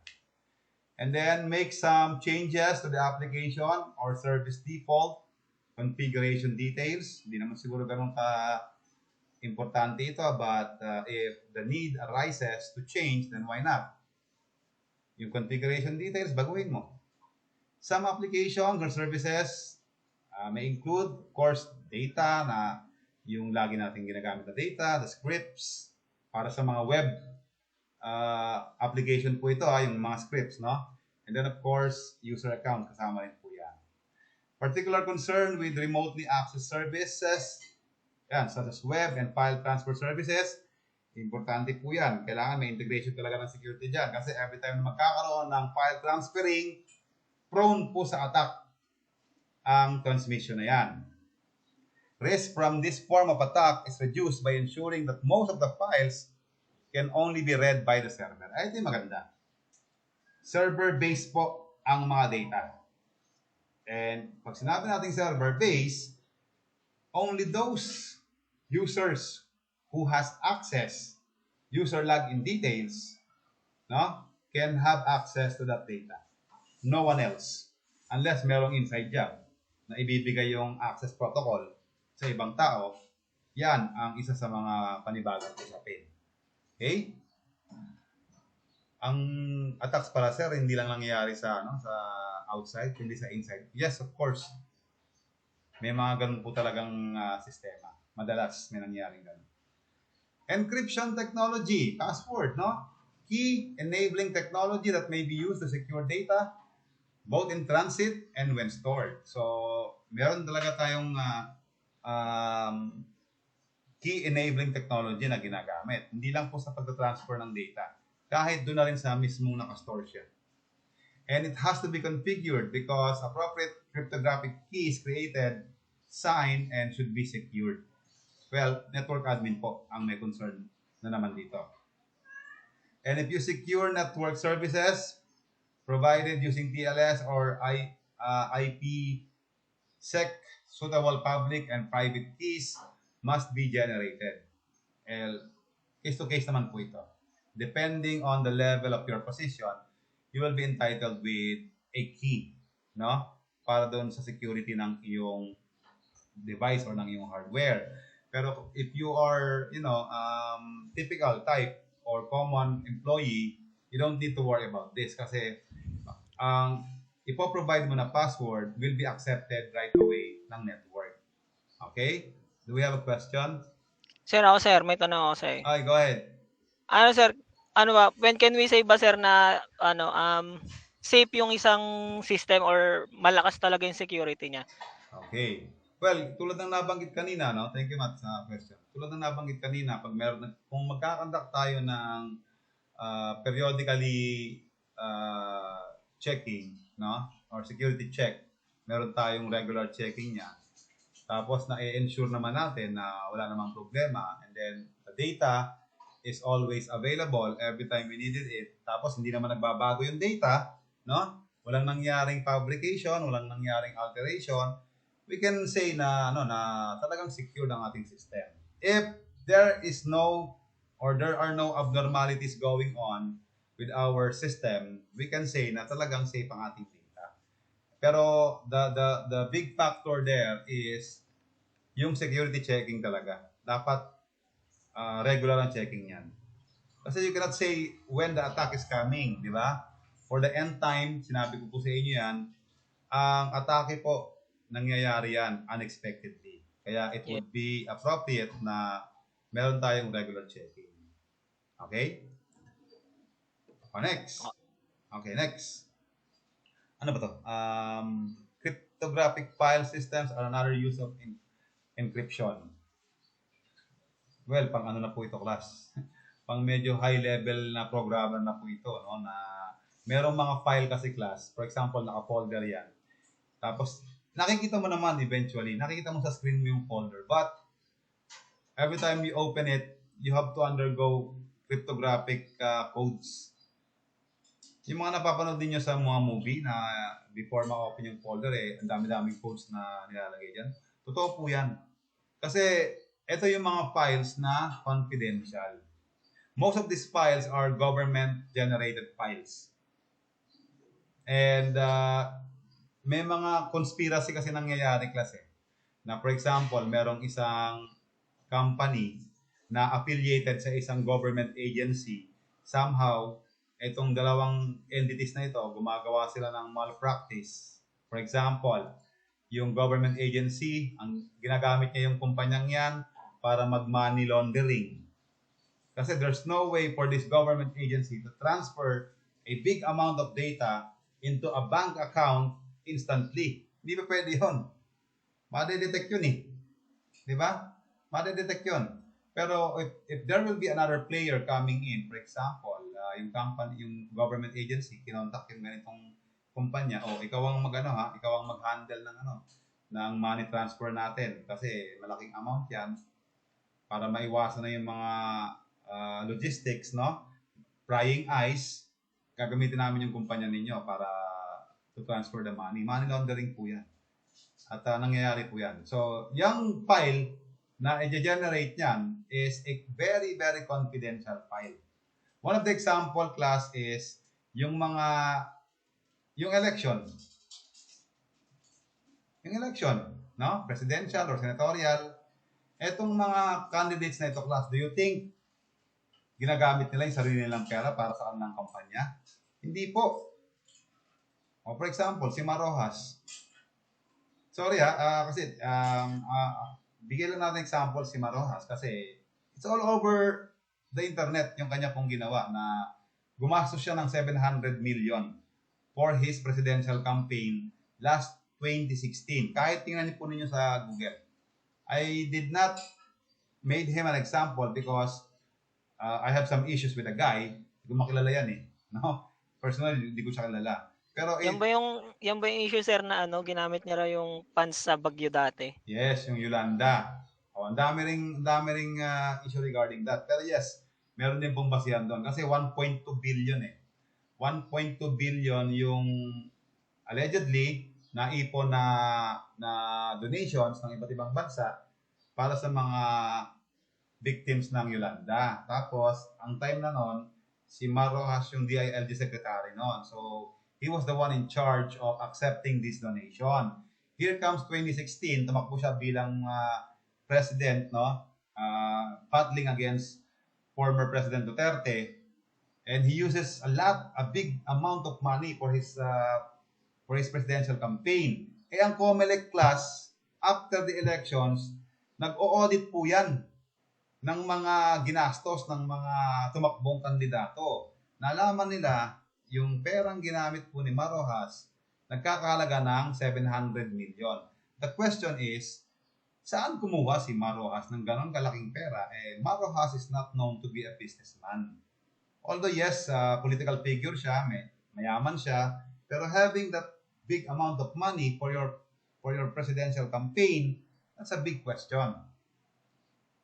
Speaker 1: And then make some changes to the application or service default configuration details. Hindi naman siguro ganun importante ito, but if the need arises to change, then why not? Yung configuration details, baguhin mo. Some applications or services may include, of course, data na yung lagi natin ginagamit na data, the scripts, para sa mga web application po ito, yung mga scripts, no? And then, of course, user account, kasama rin po yan. Particular concern with remotely access services, yan, such as web and file transfer services, importante po yan. Kailangan may integration talaga ng security dyan. Kasi every time na magkakaroon ng file transferring, prone po sa attack ang transmission na yan. Risk from this form of attack is reduced by ensuring that most of the files can only be read by the server. Ay, ito yung maganda. Server-based po ang mga data. And pag sinabi natin server-based, only those users who has access, user login details, no, can have access to that data. No one else. Unless merong inside job na ibibigay yung access protocol sa ibang tao, yan ang isa sa mga panibagang usapin. Okay? Ang attacks para sir, hindi lang nangyayari sa sa outside, hindi sa inside. Yes, of course. May mga ganun po talagang sistema. Madalas may nangyayaring ganun. Encryption technology, password, no? Key enabling technology that may be used to secure data both in transit and when stored. So, meron talaga tayong key enabling technology na ginagamit. Hindi lang po sa pagta-transfer ng data. Kahit doon na rin sa mismong nakastore siya. And it has to be configured because appropriate cryptographic key is created, signed, and should be secured. Well, network admin po ang may concern na naman dito. And if you secure network services provided using TLS or IPsec suitable public and private keys must be generated. Case to case naman po ito. Depending on the level of your position, you will be entitled with a key, no? Para doon sa security ng iyong device or ng iyong hardware. Pero if you are, typical type or common employee, you don't need to worry about this kasi ang ipoprovide mo na password will be accepted right away ng network. Okay? Do we have a question?
Speaker 3: Sir, ako sir, may tanong ako sir.
Speaker 1: Ay, go ahead.
Speaker 3: Ano sir, ano ba, when can we say ba sir na safe yung isang system or malakas talaga yung security niya?
Speaker 1: Okay. Well, tulad ng nabanggit kanina, no? Thank you, Matt, sa question. Tulad ng nabanggit kanina, kung magkakandak tayo ng periodically checking, no? Or security check, meron tayong regular checking niya. Tapos na-ensure naman natin na wala namang problema, and then the data is always available every time we needed it. Tapos hindi naman nagbabago yung data, no? Walang nangyaring fabrication, walang nangyaring alteration. We can say na talagang secure ang ating system. If there is no or there are no abnormalities going on with our system, we can say na talagang safe ang ating data. Pero the big factor there is yung security checking talaga. Dapat regular ang checking yan. Kasi you cannot say when the attack is coming, di ba? For the end time, sinabi ko po sa inyo yan, ang atake po, nangyayari yan unexpectedly. Kaya it would be appropriate na meron tayong regular checking. Okay? Next. Okay, next. Ano ba to? Cryptographic file systems are another use of encryption. Well, pang ano na po ito, class? Pang medyo high level na programmer na po ito, no? Na merong mga file kasi, class. For example, naka-folder yan. Tapos, nakikita mo naman eventually, nakikita mo sa screen mo yung folder. But, every time you open it, you have to undergo cryptographic codes. Yung mga napapanood din nyo sa mga movie na before ma-open yung folder, ang dami-daming codes na nilalagay dyan. Totoo po yan. Kasi, ito yung mga files na confidential. Most of these files are government-generated files. And, may mga conspiracy kasi nangyayari, klase. Na for example, merong isang company na affiliated sa isang government agency. Somehow, itong dalawang entities na ito, gumagawa sila ng malpractice. For example, yung government agency, ang ginagamit niya yung kumpanyang yan para mag-money laundering. Kasi there's no way for this government agency to transfer a big amount of data into a bank account instantly. Hindi pa pwede yun. Madedetect yun eh. Di ba? Madedetect yun. Pero if there will be another player coming in, for example, yung company, yung government agency, kinontak yung ganitong kumpanya, ikaw ang ikaw ang mag-handle ng money transfer natin kasi malaking amount yan para maiwasan na yung mga logistics, no? Prying eyes, gagamitin namin yung kumpanya ninyo para to transfer the money. Money laundering po yan. At nangyayari po yan. So, yung file na i-generate yan is a very, very confidential file. One of the example, class, is yung election. Yung election, no? Presidential or senatorial. Etong mga candidates na ito, class, do you think ginagamit nila yung sarili nilang pera para sa kanilang kampanya? Hindi po. For example, si Marojas. Sorry kasi bigyan lang natin example si Marojas kasi it's all over the internet yung kanya pong ginawa na gumastos siya ng 700 million for his presidential campaign last 2016. Kahit tingnan niyo po ninyo sa Google. I did not made him an example because I have some issues with a guy. Hindi ko makilala yan eh. No? Personally, hindi ko siya kilala. Pero
Speaker 3: yan ba yung issue sir na ginamit niya raw yung funds sa Baguio dati?
Speaker 1: Yes, yung Yolanda. Ang dami ring issue regarding that. Pero yes, meron din pong basihan doon kasi 1.2 billion 1.2 billion yung allegedly naipon na donations ng iba't ibang bansa para sa mga victims ng Yolanda. Tapos, ang time na noon, si Mar Rojas yung DILG secretary noon. So, he was the one in charge of accepting this donation. Here comes 2016, tumakbo siya bilang president, no? Battling against former President Duterte, and he uses a big amount of money for his presidential campaign. Eh ang COMELEC class, after the elections, nag-o-audit po yan ng mga ginastos ng mga tumakbong kandidato. Nalaman nila yung perang ginamit po ni Mar Rojas nagkakahalaga ng 700 million. The question is, saan kumuha si Mar Rojas ng ganon kalaking pera? Mar Rojas is not known to be a businessman. Although yes, political figure siya, mayaman siya, pero having that big amount of money for your presidential campaign, that's a big question.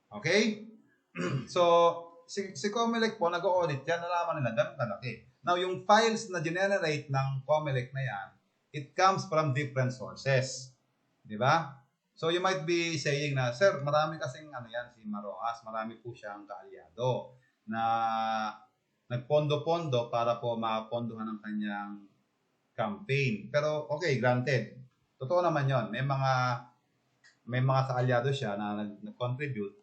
Speaker 1: Okay? So, si COMELEC po, nag-audit yan, nalaman nila, ganun kalaki. Now, yung files na generate ng COMELEC na yan, it comes from different sources. Di ba? So, you might be saying na, Sir, marami kasing si Mar Rojas, marami po siyang kaalyado na nagpondo-pondo para po mapondohan ng kanyang campaign. Pero, okay, granted. Totoo naman yon. May mga kaalyado siya na nag-contribute.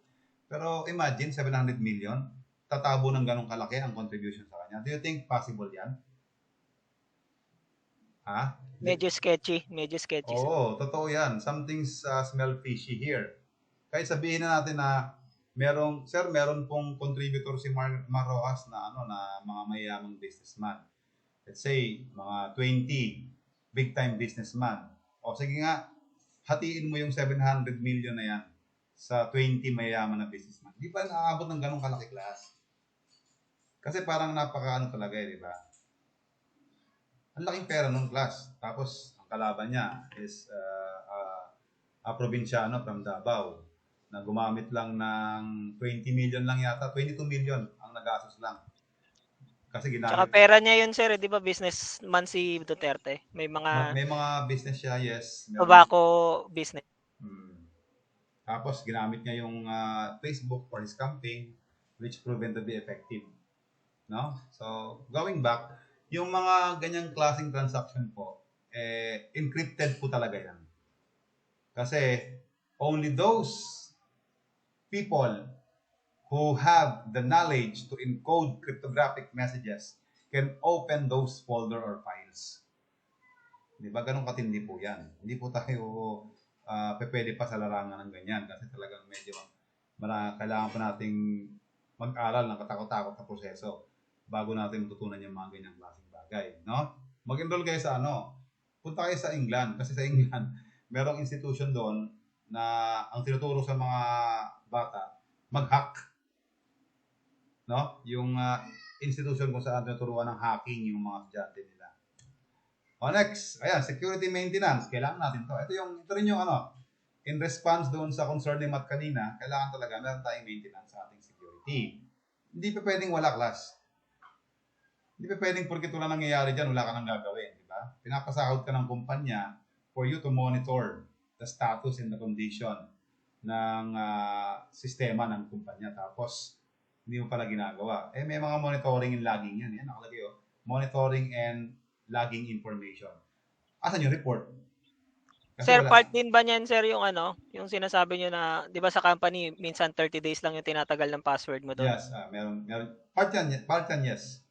Speaker 1: Pero imagine, 700 million, tatabo ng ganong kalaki ang contribution sa kanya. Do you think possible yan? Ha?
Speaker 3: Medyo sketchy.
Speaker 1: Oo, totoo yan. Something's smell fishy here. Kahit sabihin na natin na meron pong contributor si Mar Rojas na mga mayamang businessman. Let's say, mga 20 big-time businessman. O sige nga, hatiin mo yung 700 million na yan sa 20 mayaman na businessman. Di ba naaabot ng ganong kalaki class? Kasi parang napaka talaga di ba? Ang laking pera nung class. Tapos, ang kalaban niya is a probinsyano from Davao na gumamit lang ng 20 million lang yata. 22 million ang nagastos lang. Kasi ginamit.
Speaker 3: Tsaka pera niya yun, sir. Di ba businessman si Duterte? May
Speaker 1: mga business siya, yes.
Speaker 3: Tobacco business.
Speaker 1: Tapos, ginamit niya yung Facebook for his campaign, which proven to be effective. No? So, going back, yung mga ganyang klaseng transaction po, encrypted po talaga yan. Kasi, only those people who have the knowledge to encode cryptographic messages can open those folder or files. Di ba? Ganun katindi po yan. Hindi po tayo pwede pa sa larangan ng ganyan kasi talagang medyo kailangan pa nating mag-aral ng katakot-takot na proseso bago natin matutunan yung mga ganyang klaseng bagay. No? Mag-enroll kayo sa punta kayo sa England kasi sa England, merong institution doon na ang tinuturo sa mga bata, mag-hack. No? Yung institution kung saan tinuturuan ng hacking yung mga estudyante nila. O next, ayan, security maintenance. Kailangan natin to. Ito rin yung in response doon sa concern ni Matt kanina, kailangan talaga meron tayong maintenance sa ating security. Hindi pa pwedeng wala class. Hindi pa pwedeng porque wala nangyayari dyan, wala ka nang gagawin. Di ba? Pinapasahod ka ng kumpanya for you to monitor the status and the condition ng sistema ng kumpanya. Tapos, hindi mo pala ginagawa. May mga monitoring and logging yan. Yan, nakalagay monitoring and logging information. Asan yung report? Kasi
Speaker 3: Sir, part din ba niyan, sir, yung yung sinasabi niyo na, di ba sa company, minsan 30 days lang yung tinatagal ng password mo doon?
Speaker 1: Yes, meron. Part yan, yes.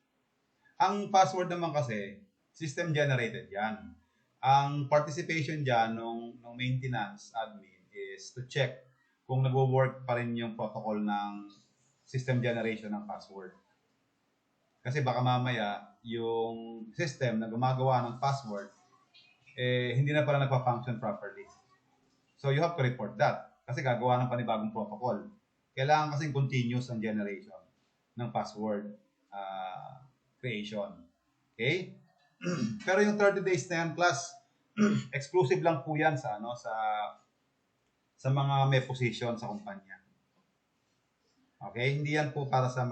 Speaker 1: Ang password naman kasi, system generated yan. Ang participation dyan ng maintenance admin is to check kung nagwo-work pa rin yung protocol ng system generation ng password. Kasi baka mamaya, yung system na gumagawa ng password, hindi na pala nagpa-function properly. So, you have to report that. Kasi gagawa ng panibagong protocol. Kailangan kasing continuous ang generation ng password creation. Okay? Pero yung 30 days na yan, class, exclusive lang po yan sa mga may position sa kumpanya. Okay? Hindi yan po para sa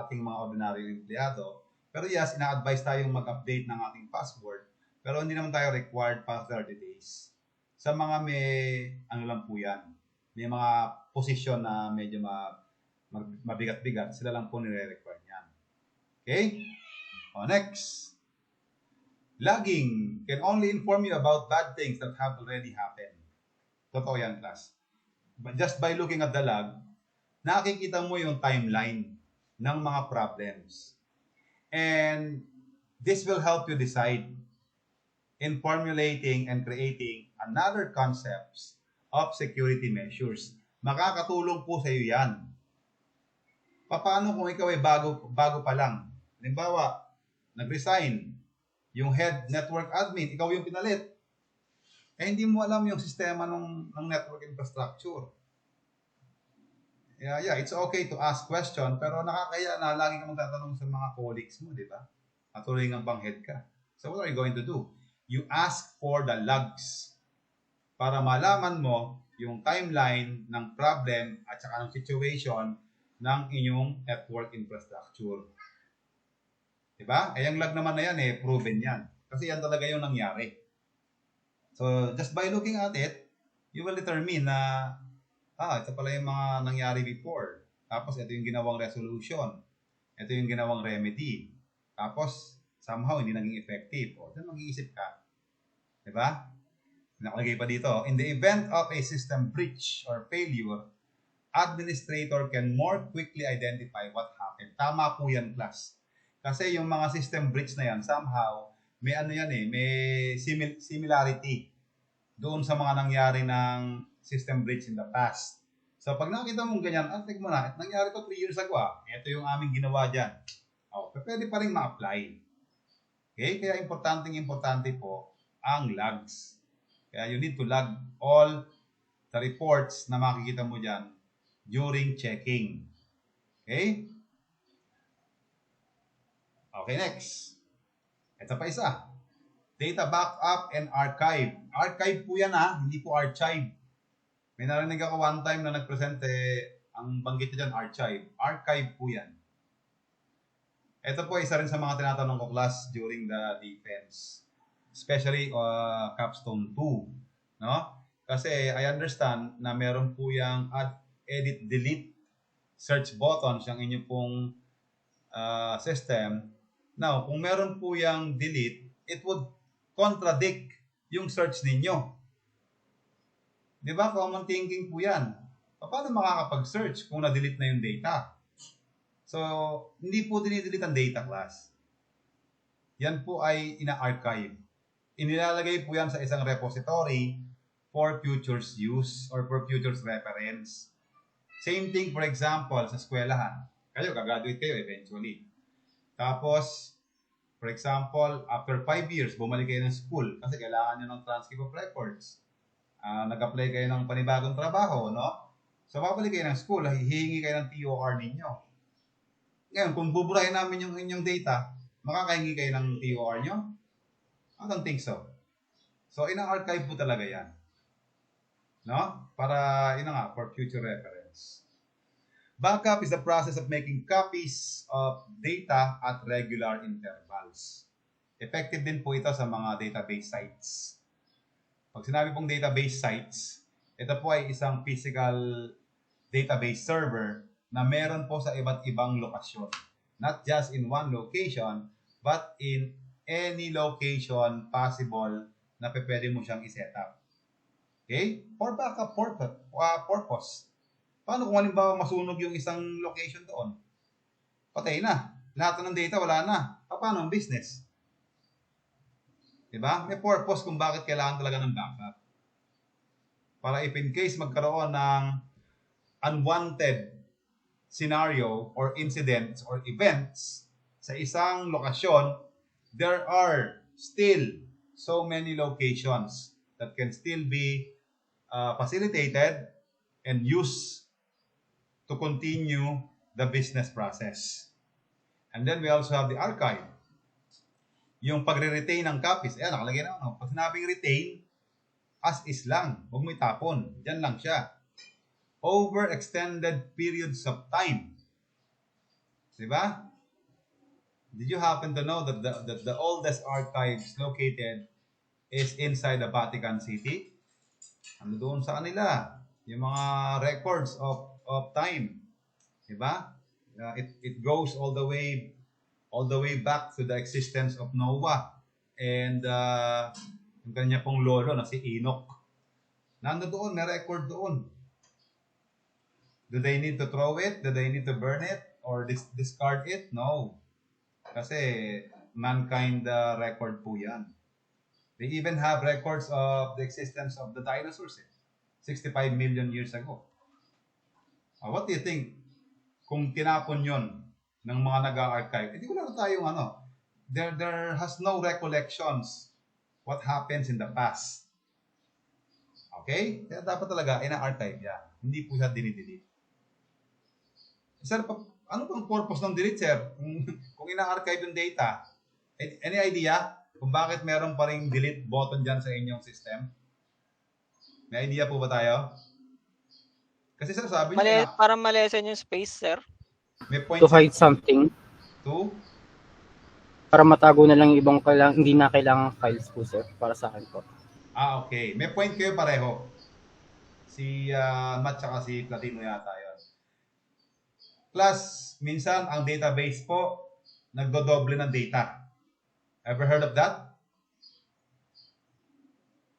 Speaker 1: ating mga ordinary empleyado. Pero yes, ina-advise tayong mag-update ng ating password. Pero hindi naman tayo required pa 30 days. Sa mga may, lang po yan, may mga posisyon na medyo mabigat-bigat, sila lang po nire-require niyan. Okay? O, next. Logging can only inform you about bad things that have already happened. Totoo yan, class. But just by looking at the log, nakikita mo yung timeline ng mga problems. And this will help you decide in formulating and creating another concepts of security measures. Makakatulong po sa iyo yan. Paano kung ikaw ay bago pa lang? Halimbawa, nag-resign, yung head network admin, ikaw yung pinalit. Eh, hindi mo alam yung sistema ng network infrastructure. Yeah, it's okay to ask question, pero nakakaya na lagi kang magtatanong sa mga colleagues mo, di ba? At tuloy ng bang head ka. So what are you going to do? You ask for the logs para malaman mo yung timeline ng problem at saka ng situation ng inyong network infrastructure. Diba? Ay, ang log naman na yan, proven yan. Kasi yan talaga yung nangyari. So, just by looking at it, you will determine na, ito pala yung mga nangyari before. Tapos, ito yung ginawang resolution. Ito yung ginawang remedy. Tapos, somehow, hindi naging effective. O, then mag-iisip ka. Diba? Nakalagay pa dito, in the event of a system breach or failure, administrator can more quickly identify what happened. Tama po yan, class. Kasi yung mga system breach na yan, somehow, may may similarity doon sa mga nangyari ng system breach in the past. So, pag nakita mong ganyan, tig mo na, nangyari to 3 years ago, ito yung aming ginawa dyan. Pwede pa rin ma-apply. Okay? Kaya importante po ang logs. Kaya you need to log all the reports na makikita mo dyan during checking. Okay? Okay, next. Ito pa isa. Data backup and archive. Archive po yan hindi po archive. May narinig ako one time na nag-present ang banggit dyan, archive. Archive po yan. Ito po isa rin sa mga tinatanong ko class during the defense. Especially capstone 2. No? Kasi I understand na meron po yung add, edit, delete, search buttons yung inyo pong system. Now, kung meron po yung delete, it would contradict yung search ninyo. Di ba? Common thinking po yan. Paano makakapag-search kung na-delete na yung data? So, hindi po dinidelete ang data, class. Yan po ay ina-archive. Inilalagay po yan sa isang repository for futures use or for futures reference. Same thing, for example, sa eskwelahan. Kayo, gagraduate kayo eventually. Tapos, for example, after 5 years, bumalik kayo ng school kasi kailangan nyo ng transcript of records. Nag-apply kayo ng panibagong trabaho, no? So, babalik kayo ng school, hihingi kayo ng TOR ninyo. Ngayon, kung buburahin namin yung inyong data, makakahingi kayo ng TOR nyo? I don't think so. So, ina-archive po talaga yan. No? Para, for future reference. Backup is the process of making copies of data at regular intervals. Effective din po ito sa mga database sites. Pag sinabi pong database sites, ito po ay isang physical database server na meron po sa iba't ibang lokasyon. Not just in one location, but in any location possible na pwede mo siyang i-set up. Okay? For backup purpose. Paano kung halimbawa masunog yung isang location doon? Patay na. Lahat ng data wala na. Paano ang business? Diba? May purpose kung bakit kailangan talaga ng backup. Para if in case magkaroon ng unwanted scenario or incidents or events sa isang lokasyon, there are still so many locations that can still be facilitated and used to continue the business process. And then we also have the archive. Yung pagre-retain ng copies, nakalagay na. Pag sinabing retain, as is lang. Huwag mo itapon. Diyan lang siya. Over extended periods of time. Diba? Did you happen to know that the oldest archives located is inside the Vatican City? Ano doon sa kanila? yung mga records of time, di ba? It goes all the way back to the existence of Noah and yung kanya pong lolo na si Enoch. Nando doon, may record doon. Do they need to throw it? Do they need to burn it? Or discard it? No. Kasi mankind record po yan. They even have records of the existence of the dinosaurs 65 million years ago. What do you think? Kung tinapon yon ng mga nag-archive, hindi ko na tayong there has no recollections what happens in the past. Okay? Kaya dapat talaga ina-archive yan. Hindi po siya dinidelete. Sir, ano pang purpose ng delete, sir? Kung ina-archive yung data, any idea kung bakit meron pa ring delete button dyan sa inyong system? May idea po ba tayo? Kasi sir, sabi niyo
Speaker 3: Para malesen yung space, sir.
Speaker 1: may point
Speaker 2: To hide something.
Speaker 1: to
Speaker 2: Para matago na lang yung ibang hindi na kailangan files po, sir. Para sa akin po.
Speaker 1: okay. May point kayo pareho. Si Matt tsaka si Platino yata yun. Plus, minsan ang database po nagdodoble ng data. Ever heard of that?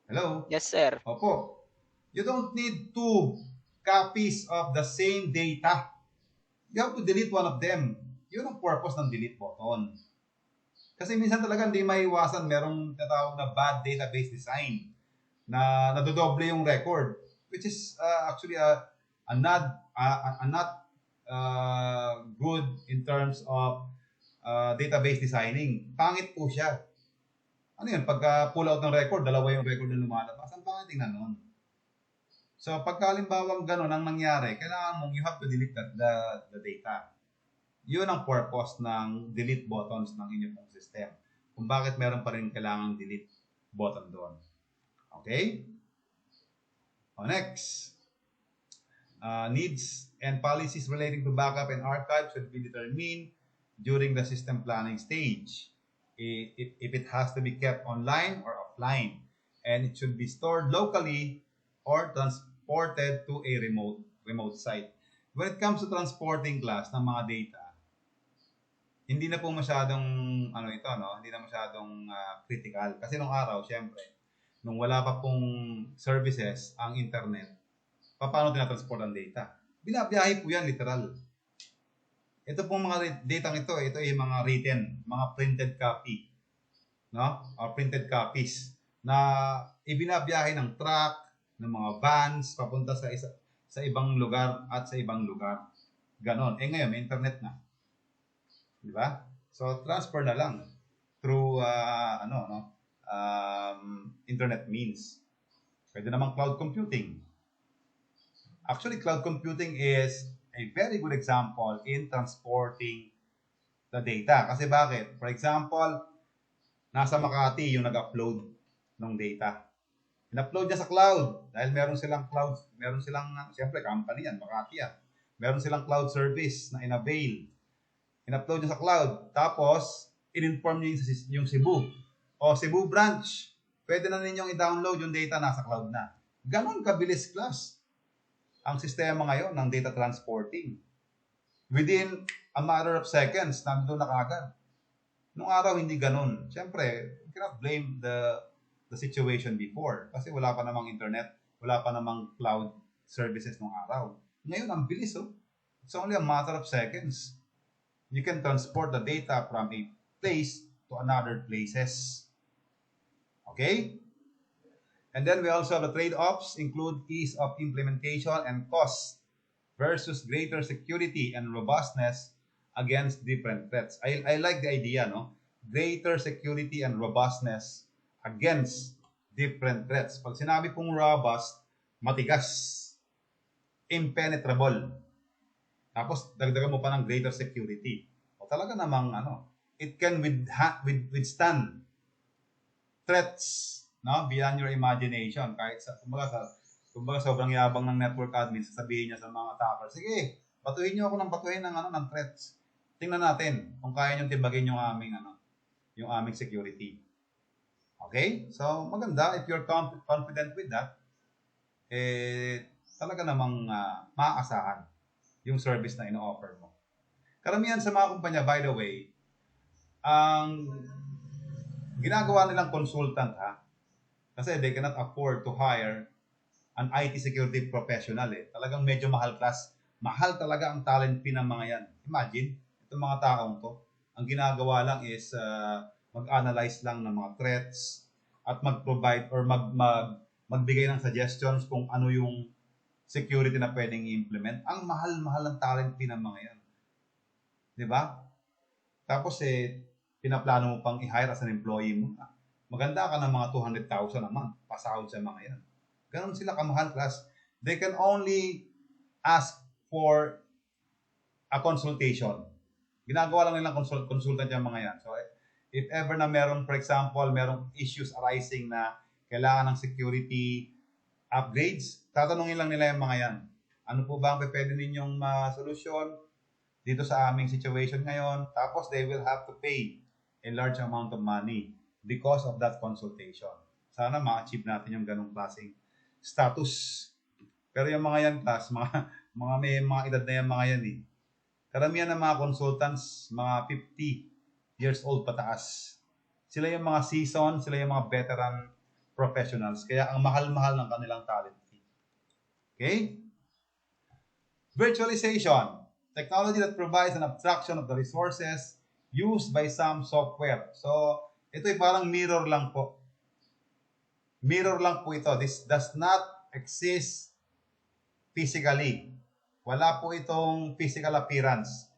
Speaker 1: Hello?
Speaker 3: Yes, sir.
Speaker 1: Opo. You don't need 2 copies of the same data. You have to delete one of them. Yun ang purpose ng delete button. Kasi minsan talaga hindi maiwasan merong tatawag na bad database design na nadodoble yung record, which is actually not good in terms of database designing. Pangit po siya. Ano yun? Pagka pull out ng record, dalawa yung record na lumalabas. Ang pangit tingnan nun. So, pagka halimbawang gano'n ang nangyari, kailangan mong you have to delete the data. Yun ang purpose ng delete buttons ng inyong system. Kung bakit meron pa rin kailangang delete button doon. Okay? Next. Needs and policies relating to backup and archive should be determined during the system planning stage. If it has to be kept online or offline. And it should be stored locally or transported to a remote site. When it comes to transporting class ng mga data, hindi na po masyadong hindi na masyadong critical kasi nung araw syempre nung wala pa pong services ang internet, paano tinatransport ang data? Binabiyahe po yan literal. Ito pong mga data ito ay mga written, mga printed copy, no? Or printed copies na ibinabiyahe ng truck, ng mga vans papunta sa ibang lugar at sa ibang lugar. Ganon. Ngayon may internet na. Di ba? So, transfer na lang through, internet means. Pwede naman cloud computing. Actually, cloud computing is a very good example in transporting the data. Kasi bakit? For example, nasa Makati yung nag-upload ng data. In-upload niya sa cloud dahil meron silang cloud, siyempre company yan, Makati yan. Meron silang cloud service na in-avail. In-upload niya sa cloud. Tapos, in-inform niya yung Cebu. O Cebu branch, pwede na ninyong i-download yung data nasa cloud na. Ganon kabilis class ang sistema ngayon ng data transporting. Within a matter of seconds, nandun na kagad. Nung araw, hindi ganon. Siyempre, you cannot blame the situation before. Kasi wala pa namang internet, wala pa namang cloud services nung araw. Ngayon, ang bilis It's only a matter of seconds. You can transport the data from a place to another places. Okay? And then we also have the trade-offs include ease of implementation and cost versus greater security and robustness against different threats. I like the idea, no? Greater security and robustness against different threats. Pag sinabi pong robust, matigas, impenetrable. Tapos, dagdagan mo pa ng greater security. O talaga namang, it can withstand threats, no? Beyond your imagination. Kahit kumbaga sobrang yabang ng network admin, sasabihin niya sa mga attacker, sige, batuhin niyo ako ng threats. Tingnan natin kung kaya niyong tibagin yung aming security. Okay? So, maganda. If you're confident with that, talaga namang maaasahan yung service na ino-offer mo. Karamihan sa mga kumpanya, by the way, ang ginagawa nilang consultant kasi they cannot afford to hire an IT security professional Talagang medyo mahal class. Mahal talaga ang talent fee ng mga yan. Imagine, itong mga taong to, ang ginagawa lang is mag-analyze lang ng mga threats at mag-provide or magbigay ng suggestions kung ano yung security na pwedeng i-implement. Ang mahal-mahal ng talent fee ng mga yan. Di ba? Tapos pinaplano mo pang i-hire as an employee mo. Maganda ka ng mga 200,000 a month pasahod sa mga yan. Ganon sila kamahal class. They can only ask for a consultation. Ginagawa lang nilang consultant yung mga yan. So, if ever na meron, for example, merong issues arising na kailangan ng security upgrades, tatanungin lang nila yung mga yan. Ano po ba ang pwede ninyong solusyon dito sa aming situation ngayon? Tapos, they will have to pay a large amount of money because of that consultation. Sana ma-achieve natin yung ganong klaseng status. Pero yung mga yan, class, may mga edad na yung mga yan Karamihan ng mga consultants, mga 50 years old pataas. Sila yung mga seasoned, sila yung mga veteran professionals. Kaya ang mahal-mahal ng kanilang talent fee. Okay? Virtualization. Technology that provides an abstraction of the resources used by some software. So, ito'y parang mirror lang po. Mirror lang po ito. This does not exist physically. Wala po itong physical appearance.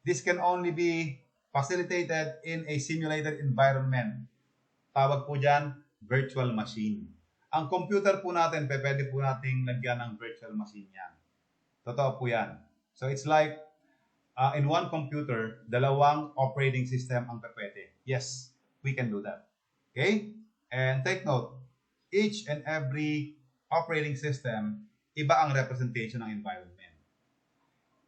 Speaker 1: This can only be facilitated in a simulated environment. Tawag po dyan, virtual machine. Ang computer po natin, pwede po nating lagyan ng virtual machine yan. Totoo po yan. So it's like, in one computer, dalawang operating system ang pwede. Yes, we can do that. Okay? And take note, each and every operating system, iba ang representation ng environment.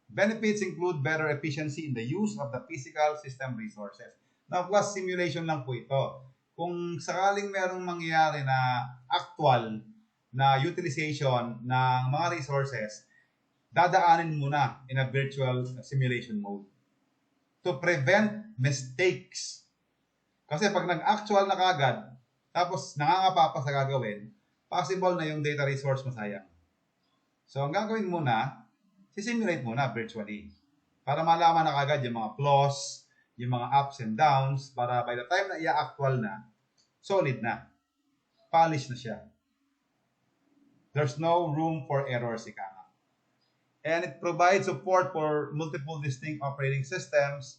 Speaker 1: Benefits include better efficiency in the use of the physical system resources. Now, plus simulation lang po ito. Kung sakaling merong mangyayari na actual na utilization ng mga resources, dadaanin muna in a virtual simulation mode to prevent mistakes. Kasi pag nag-actual na kagad, tapos nangangapa pa sa gagawin, possible na yung data resource masayang. So, ang gagawin muna, simulate muna virtually para malaman na kagad yung mga flaws, yung mga ups and downs, para by the time na i-actual na, solid na, polished na siya. There's no room for errors, ika nga. And it provides support for multiple distinct operating systems,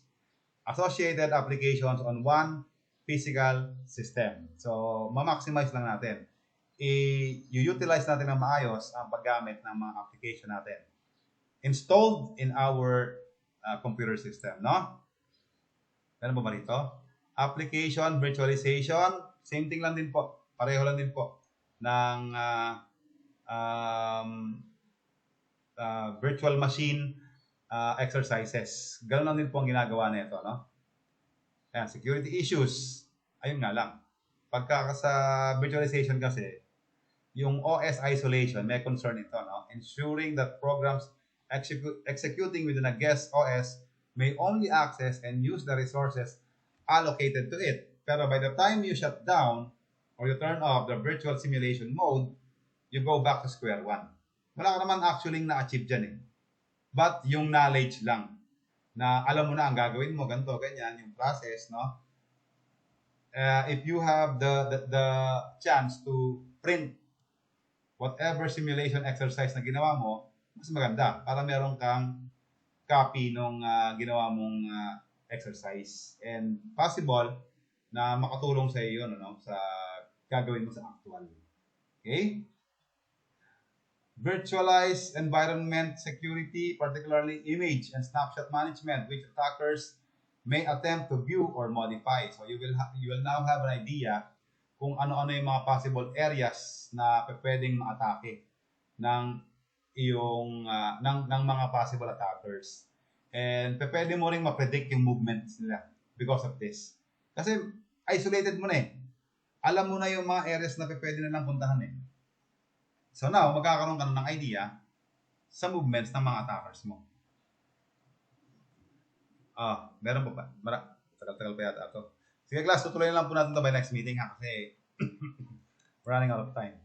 Speaker 1: associated applications on one physical system. So, ma-maximize lang natin. I-utilize natin ng maayos ang paggamit ng mga application natin installed in our computer system, no? Ano ba rito? Application, virtualization, same thing lang din po. Pareho lang din po ng virtual machine exercises. Ganun lang din po ang ginagawa nito, no? Ayan, security issues. Ayun nga lang. Pagka sa virtualization kasi, yung OS isolation, may concern ito, no? Ensuring that programs executing within a guest OS may only access and use the resources allocated to it. Pero by the time you shut down or you turn off the virtual simulation mode, you go back to square one. Wala ka naman actually na-achieve dyan But yung knowledge lang na alam mo na ang gagawin mo, ganito, ganyan, yung process, no? If you have the chance to print whatever simulation exercise na ginawa mo, mas maganda para meron kang copy nung ginawa mong exercise. And possible na makatulong sa iyo sa gagawin mo sa actual. Okay? Virtualized environment security, particularly image and snapshot management, which attackers may attempt to view or modify. So you will now have an idea kung ano-ano yung mga possible areas na pwedeng ma-atake ng mga possible attackers. And pwede mo ring ma-predict yung movements nila because of this. Kasi isolated mo na Alam mo na yung mga areas na pwede nilang puntahan So now, magkakaroon ka na ng idea sa movements ng mga attackers mo. Meron pa ba? Tagal-tagal pa yata ito. Sige class, tutuloy na lang po natin ito by next meeting ha, kasi we're running out of time.